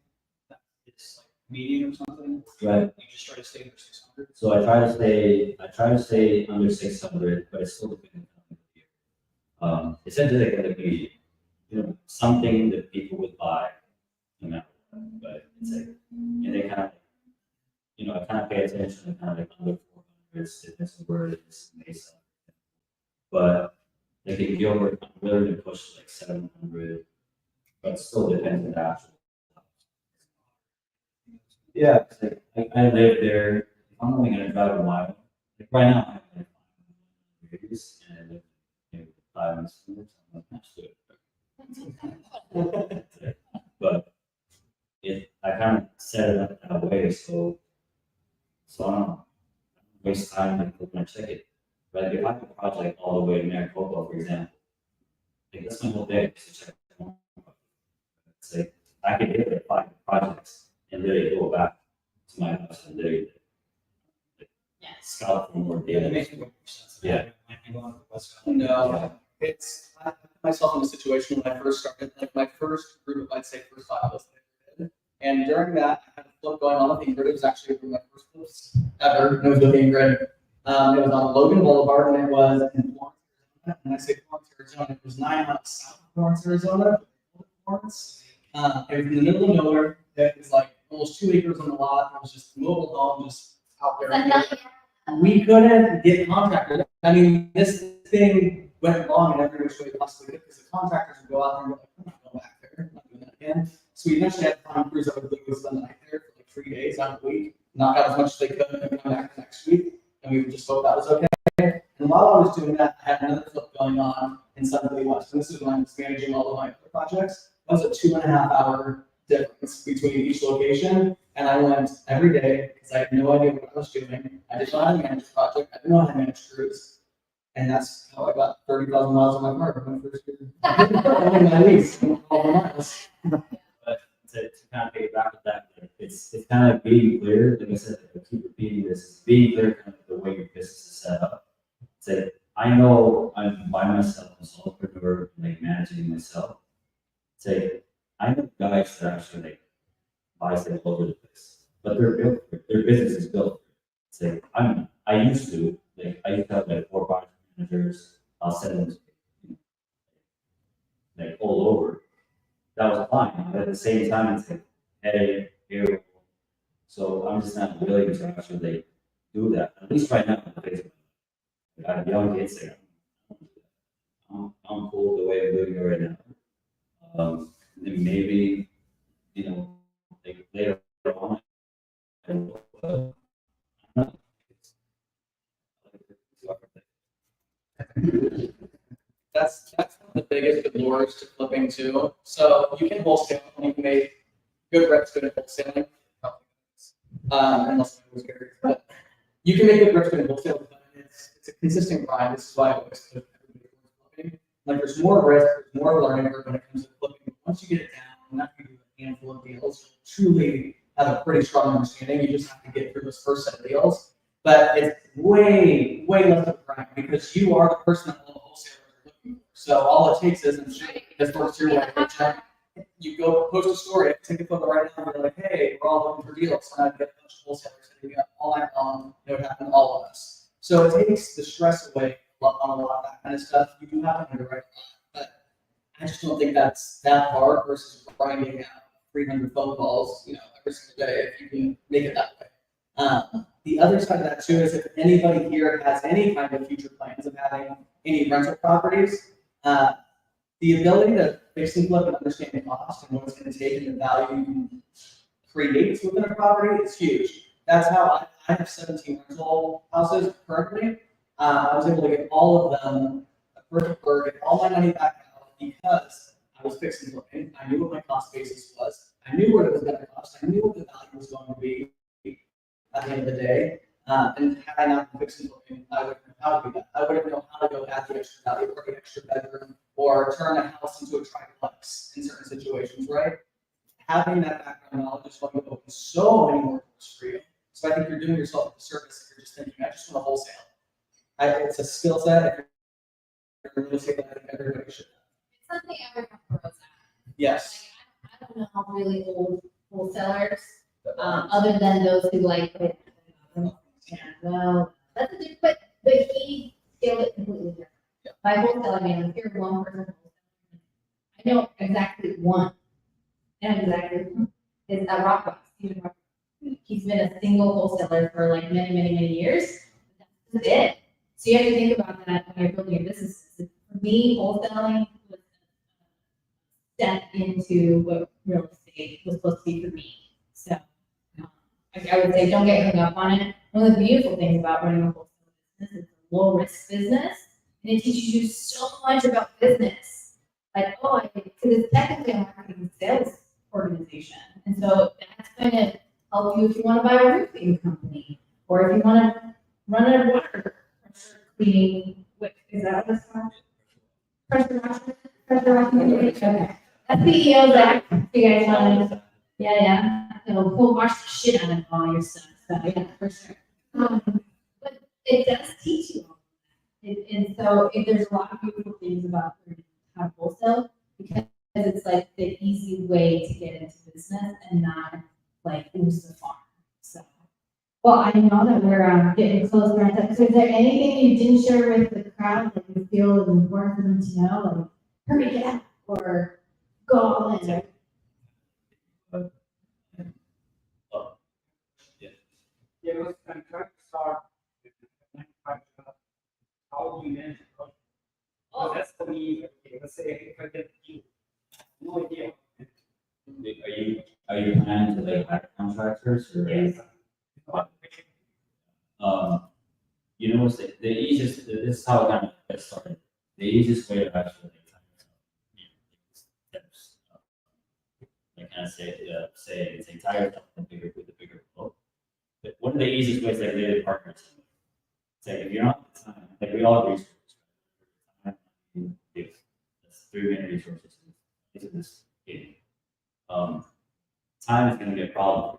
that it's like median or something? Right. You just try to stay under 600? So I try to stay under 600, but it's still dependent on the year. Essentially, like, gonna be, something that people would buy, but it's like, and they kind of, I kind of pay attention to kind of like under 400, if that's the word, it's amazing. But like in Gilbert, I'm willing to push like 700, but it still depends on the actual. Yeah, 'cause, like, I live there. If I'm only gonna drive a mile, like right now, I have like 500 radius, and I live, 5 minutes from it, so I'm like, that's good. But I kind of set it up that way, so I don't waste time like looking at check it. But if I have a project all the way to Maricopa, for example, like that's my whole day, just to check it out. It's like I could hit like 5 projects and literally go back to my house and literally scout for more Yeah, that data. makes more sense. Yeah. Might be going to the West Coast. No, I put myself in a situation when I first started, like my first group of, I'd say, first 5 was Ingryd. And during that, I had a flip going on with Ingryd. It was actually one of my first flips ever. And it was with Ingryd. It was on Logan Boulevard, and it was in Florence, Arizona. And I say Florence, Arizona, it was 9 miles south of Florence, Arizona. Florence. It was in the middle of nowhere. It was like almost 2 acres on the lot. It was just mobile home, just out there. We couldn't get contractors. I mean, this thing went wrong in every which way possibly could, because the contractors would go out there and be like, I'm not going back there, I'm not doing that again. So we eventually had to find crews that would literally spend the night there for like 3 days out of the week, knock out as much as they could, and come back the next week, and we would just hope that was okay. And while I was doing that, I had another flip going on in Sunday West, and this is when I was managing all of my other projects. That was a 2.5 hour difference between each location. And I went every day because I had no idea what I was doing. I didn't know how to manage a project. I didn't know how to manage crews. And that's how I got 30,000 miles on my car when I first did my lease. All the miles. But to kind of piggyback with that, like, it's kind of being clear, like I said, I keep repeating this, it's being clear kind of the way your business is set up. It's like, I know I'm by myself, I'm a solopreneur, like managing myself. It's like, I know guys that actually like buy stuff all over the place, but they're built for it. Their business is built for it. It's like, I used to have like 4 project managers, I'll send them to, like all over. That was fine, but at the same time, it's like, hey, here. So I'm just not willing to actually like do that, at least right now. I have young kids there. I'm cool the way I'm doing it right now. And maybe, like later on, and, That's one of the biggest allures to flipping too. So you can wholesale, and you can make good reps good at wholesaling. Unless it was good, but you can make good reps good at wholesaling, but it's a consistent grind. This is why I always put everybody towards flipping. Like there's more risk, there's more learning curve when it comes to flipping. Once you get it down, after you do a handful of deals, you'll truly have a pretty strong understanding. You just have to get through this first set of deals. But it's way, way less of a grind because you are the person that all the wholesalers are looking for. So all it takes is, and this works your way, you go post a story, take a photo right now, and you're like, hey, we're all looking for deals. And I get a bunch of wholesalers hitting me up all night long. It would happen to all of us. So it takes the stress away on a lot of that kind of stuff. You do have to underwrite a lot. But I just don't think that's that hard versus grinding out 300 phone calls, every every single day if you can make it that way. The other side of that too is if anybody here has any kind of future plans of having any rental properties, the ability to fix and flip and understand the cost and what it's going to take and the value you can create within a property is huge. That's how I have 17 rental houses currently. I was able to get all of them a perfect word, get all my money back out because I was fixing flipping. I knew what my cost basis was. I knew what it was going to cost. I knew what the value was going to be at the end of the day. And had I not been fixing flipping, I wouldn't know how to do that. I wouldn't know how to go add the extra value or an extra bedroom or turn a house into a triplex in certain situations, right? Having that background knowledge is going to open so many more doors for you. So I think you're doing yourself a disservice if you're just thinking, I just want to wholesale. It's a skill set. If you're really taking that, everybody should. It's something everyone throws at. Yes. Like, I don't know really old wholesalers, other than those who like it. Yeah, well, that's a different, but he scaled it completely different. By wholesale, I mean, if you're one person, I know exactly one. And exactly, is a Rockwell, Steven Rockwell. He's been a single wholesaler for like many, many, many years. That's it. So you have to think about that when you're building your business. For me, wholesaling was a step into what real estate was supposed to be for me. So I would say don't get hung up on it. One of the beautiful things about running a wholesale business is a low risk business, and it teaches you so much about business. Like, because it's technically a marketing and sales organization, and so that's going to help you if you want to buy a roofing company, or if you want to run a water cleaning. Is that what it's called? Pressure washing. Okay. That's CEO Zach. You guys want to? Yeah. He'll wash the shit out of all your stuff. So yeah, for sure. But it does teach you all that. And so there's a lot of beautiful things about learning how to wholesale because it's like the easy way to get into business and not like lose the farm. So, well, I know that we're getting close to our time. So is there anything you didn't share with the crowd that you feel is important for them to know? Like, hurry it up or go all in. Yeah, I'm trying to start with the 95 job. How do you manage the project? Oh, that's for me. Okay, let's say if I get you, no idea. Are you planning to like hire contractors or? Yes. You know, what's the easiest, this is how it kind of gets started. The easiest way to actually steps. Like kind of say it's a tire stuff with the bigger book. But one of the easiest ways that really partners. It's like if you're not the time, like we all have resources. That's 3 main resources into this game. Time is going to be a problem.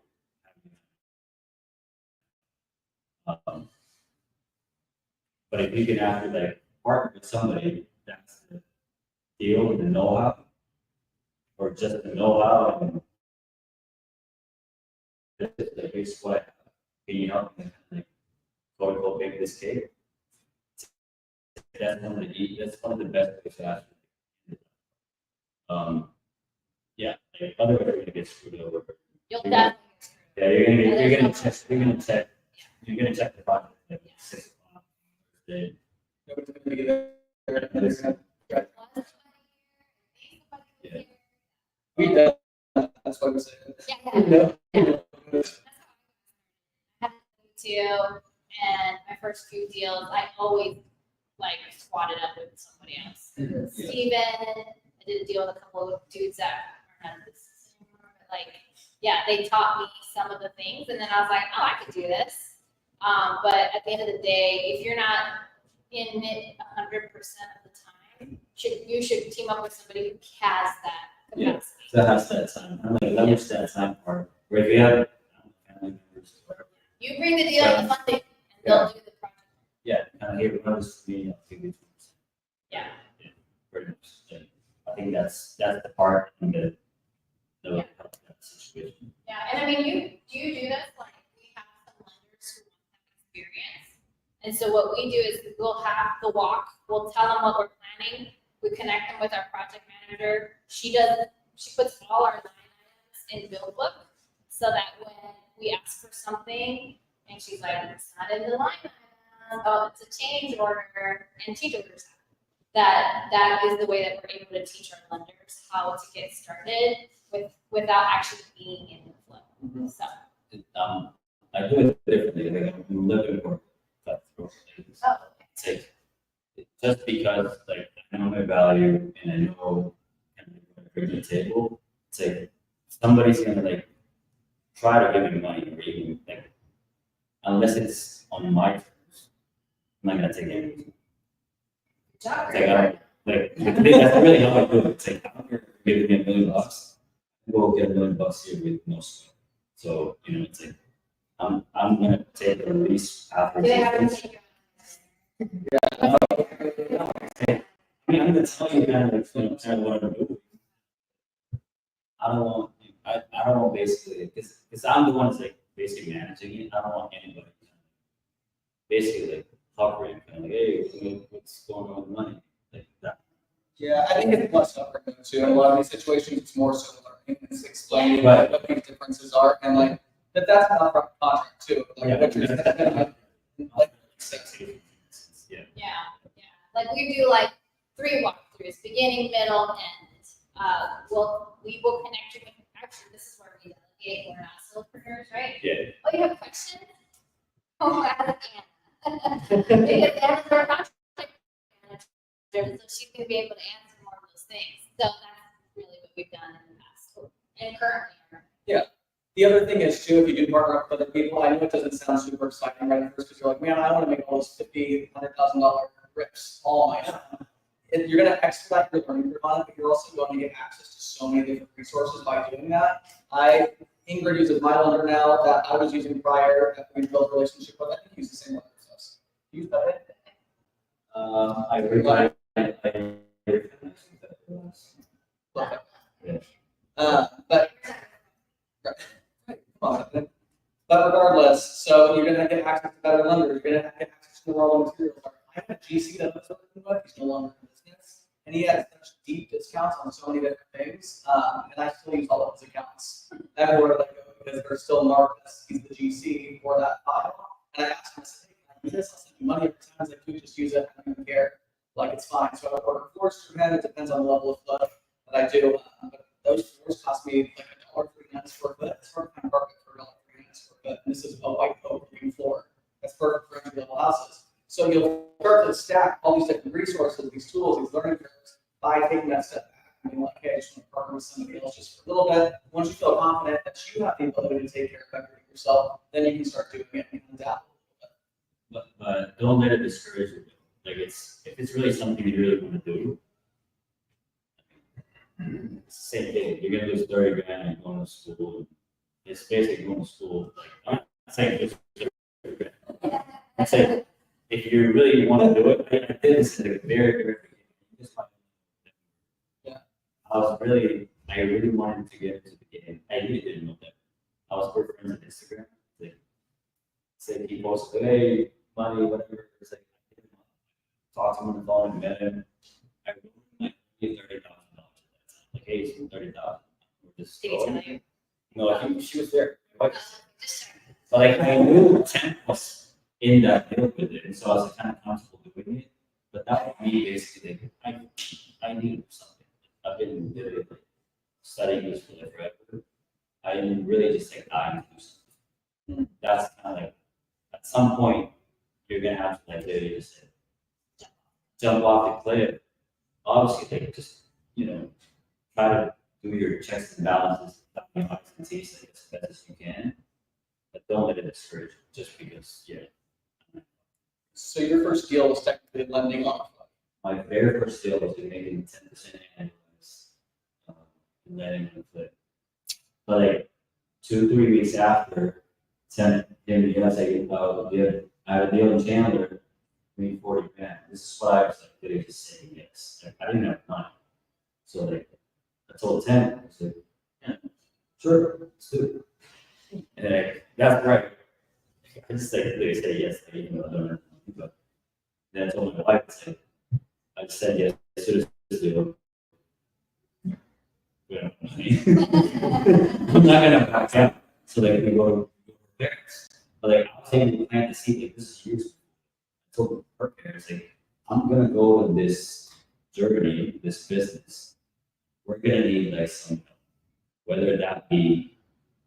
But if you can actually like partner with somebody that's the deal with the know-how, or just the know-how, and like here's what can you help me like go make this cake? That's one of the best ways to actually. Yeah, like otherwise you're gonna get screwed over. You'll definitely. Yeah, you're gonna check the project at 6 o'clock. Thursday. Nobody's going to be there. Yeah. We done. That's what I'm saying. No. Too, and my first few deals, I always like squatted up with somebody else. Yeah. Steven, I did a deal with a couple of dudes that are not in the business anymore, but like, yeah, they taught me some of the things, and then I was like, oh, I could do this. But at the end of the day, if you're not in it 100% of the time, you should team up with somebody who has that Yeah. capacity. That has that time. I'm like, leverage that time part. Where if you have family members, whatever. You bring the deal and the funding, and they'll do the project. Yeah, kind of here, run this for me, I'll give you 20%. Yeah. Pretty much. Yeah. I think that's the part and the Yeah. help that situation. Yeah, and I mean, do you do this? Like, we have some lenders who want that experience. And so what we do is we'll have the walk, we'll tell them what we're planning, we connect them with our project manager. She puts all our line items in Build Book. so that when we ask for something and she's like, it's not in the line item, oh, it's a change order, and change orders that is the way that we're able to teach our lenders how to get started without actually being in the flow. So. I do it differently. Like I'm living more cutthroat. Oh, It's like just because like I know my value and I know kind of what I bring to the table. It's like somebody's gonna like try to give me money or even like unless it's on my terms, I'm not gonna take anything. It's like I don't like that's really how I do it. It's like I don't care if you're giving me $1 million. Go get $1 million here with no sweat. So you know it's like I'm gonna take at least half of do they have to it. take I mean, I'm gonna tell you kind of like, you know, kind of what I'm doing. I don't want basically, because I'm the one that's like basically managing it. I don't want anybody basically like hovering, kind of like, hey, what's going on with money? Like that. Yeah, I think it's less upbringing too. In a lot of these situations, it's more so learning, it's explaining Right. what these differences are, and like that's not from contract too. Like Yeah. what you're saying, like Yeah. Yeah. Like we do like 3 walkthroughs, beginning, middle, end. We will connect you with, actually, this is where we delegate, we're not solopreneurs, right? Yeah. Oh, you have questions? Oh, ask Anna. Because Anna's our contract manager, so she can be able to answer more of those things. So that's really what we've done in the past and currently. the other thing is too, if you do partner up with other people, I know it doesn't sound super exciting right at first because you're like, man, I want to make all those $50,000-$100,000 rips all on my own. And you're going to expedite your learning curve on it, but you're also going to get access to so many different resources by doing that. Ingryd uses my lender now that I was using prior that we built a relationship with. I think he used the same lender as us. Use that. But regardless, so you're gonna get access to better lenders, you're gonna get access to raw materials. I have a GC that I was working with, he's no longer in business, and he has such deep discounts on so many different things, and I still use all of his accounts everywhere that I go because they're still marked as he's the GC for that file. And I asked him, I said, hey, can I do this? I'll send you money every time. He's like, dude, just use it. I don't even care. Like, it's fine. So I order floors for him. It depends on the level of flood that I do. But those floors cost me like $1.39 square foot. It's hard to find carpet for $1.39 square foot. And this is a white oak green floor. That's perfect for entry level houses. So you'll start to stack all these different resources, these tools, these learning curves by taking that step back. I mean, like, hey, I just want to partner with somebody else just for a little bit. Once you feel confident that you have the ability to take care of everything yourself, then you can start doing it and adapt. But don't let it discourage you. Like if it's really something you really want to do, it's the same thing. You're gonna lose 30 grand and going to school. It's basically going to school. Like I'm not saying it's 30 grand. I'm saying if you really want to do it, I did this at the very beginning. Yeah. I really wanted to get into the game. I really didn't know that. I was good friends on Instagram. Like, say he posted, hey, money, whatever. It's like, talk to him on the phone, met him. I really like $30,000. Like, hey, it's $30,000. We're just Did he tell you? No, I think she was there. But like, I knew 10 was in that deal with it, and so I was kind of comfortable doing it. But that would be basically, like, I needed something. I've been literally studying this for like forever. I didn't really just like dying to do something. That's kind of like, at some point, you're gonna have to like literally just jump off the cliff. Obviously, like just try to do your checks and balances, I's and T's like as best as you can, but don't let it discourage you just because So your first deal was technically lending off. My very first deal was making 10% annualized, and letting it flip. But like 2-3 weeks after, 10 came to us, I had a deal in Chandler, made 40 grand. This is what I was like, really just saying yes. Like, I didn't have money. So like, I told 10, I was like, yeah, sure, let's do it. And then that's right. I just like literally say yes, like, even though I don't have money. But then I told my wife, I said yes to this deal. I'm not gonna back out. So like we go to parents, but like I was able to plant the seed, like this is years. I told her parents, like, I'm gonna go in this journey, this business. We're gonna need like some help, whether that be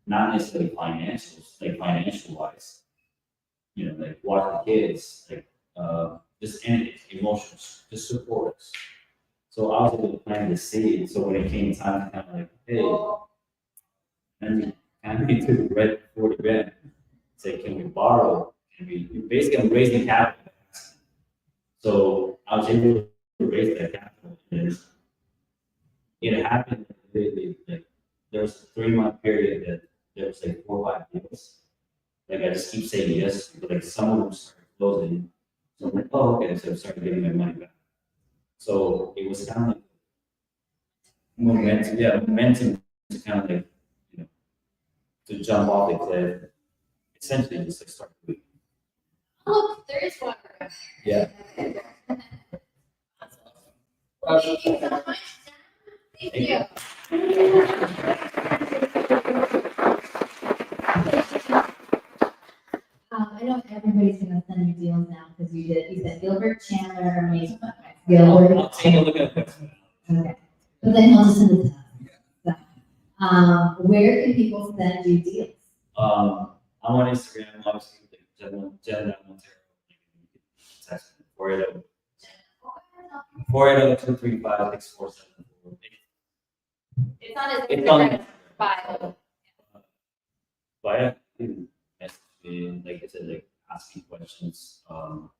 not necessarily financials, like financial wise, you know, like watch the kids, like just anything, emotional, just support us. So I was able to plant the seed. So when it came time to kind of like, hey, and we took it right before the grant. Say, can we borrow? Can we basically I'm raising capital. So I was able to raise that capital. And it happened like there was a 3 month period that there was like 4 or 5 deals. Like I just keep saying yes, but like some of them started closing. So I'm like, oh okay, so I started getting my money back. So it was kind of like momentum to kind of like, you know, to jump off the cliff. Essentially just like start moving. Look, there is water. Yeah. Thank you so much. Thank you. I know everybody's gonna send you deals now because you said Gilbert, Chandler, Mason. I'll take a look at it. Okay. But then he'll just send it to us. So, where can people send you deals? I'm on Instagram, obviously, like Gem Montero. Text me, 480-235-6474. It's on his It's on- Instagram bio. But yeah, you can message me, like I said, like ask me questions. I'm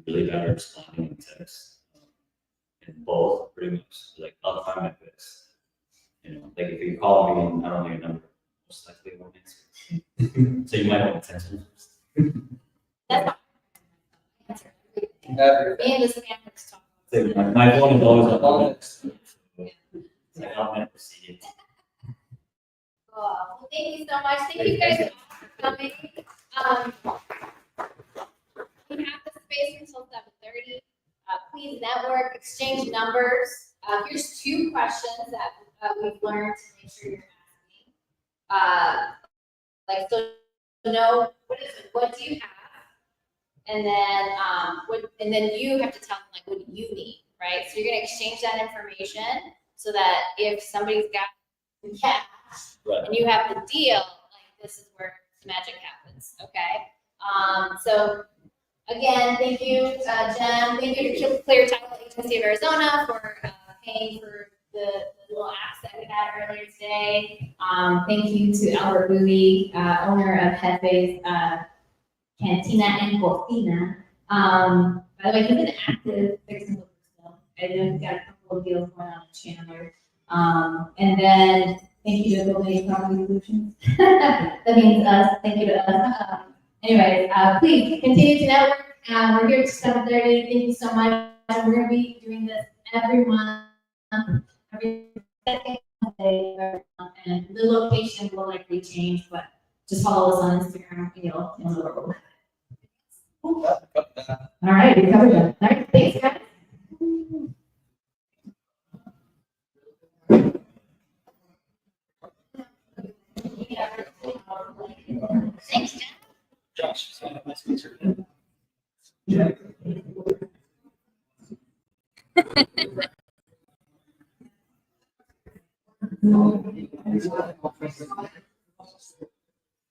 really bad at responding in text. And both, pretty much, like I'll try my best. You know, like if you call me and I don't know your number, most likely I won't answer. So you might want attention first. That's Everything. me and the scammers talk. So my phone is always on. So it's like I'll never see it. Well, thank you so much. Thank you guys all for coming. We have the space until 7:30. Please network, exchange numbers. Here's 2 questions that we've learned to make sure you're asking. Like, so know what do you have? And then you have to tell them like what do you need, right? So you're gonna exchange that information so that if somebody's got cash Right. and you have the deal, like this is where magic happens, okay? So again, thank you, Jen. Thank you to Clear Title Agency of Arizona for paying for the little apps that we had earlier today. Thank you to Albert Bowie, owner of Jefe's Cantina and Cocina. By the way, he's an active fixing book still. I know he's got a couple of deals going on in Chandler. And then thank you to Golden Property Solutions. That means us. Thank you to us. Anyways, please continue to network. We're here at 7:30. Thank you so much. We're going to be doing this every month, every second Monday, every month, and the location will likely change, but just follow us on Instagram and you'll know where we're at. All right, we covered that. All right, thanks, guys. Thanks, Jen. Josh, so nice to meet you.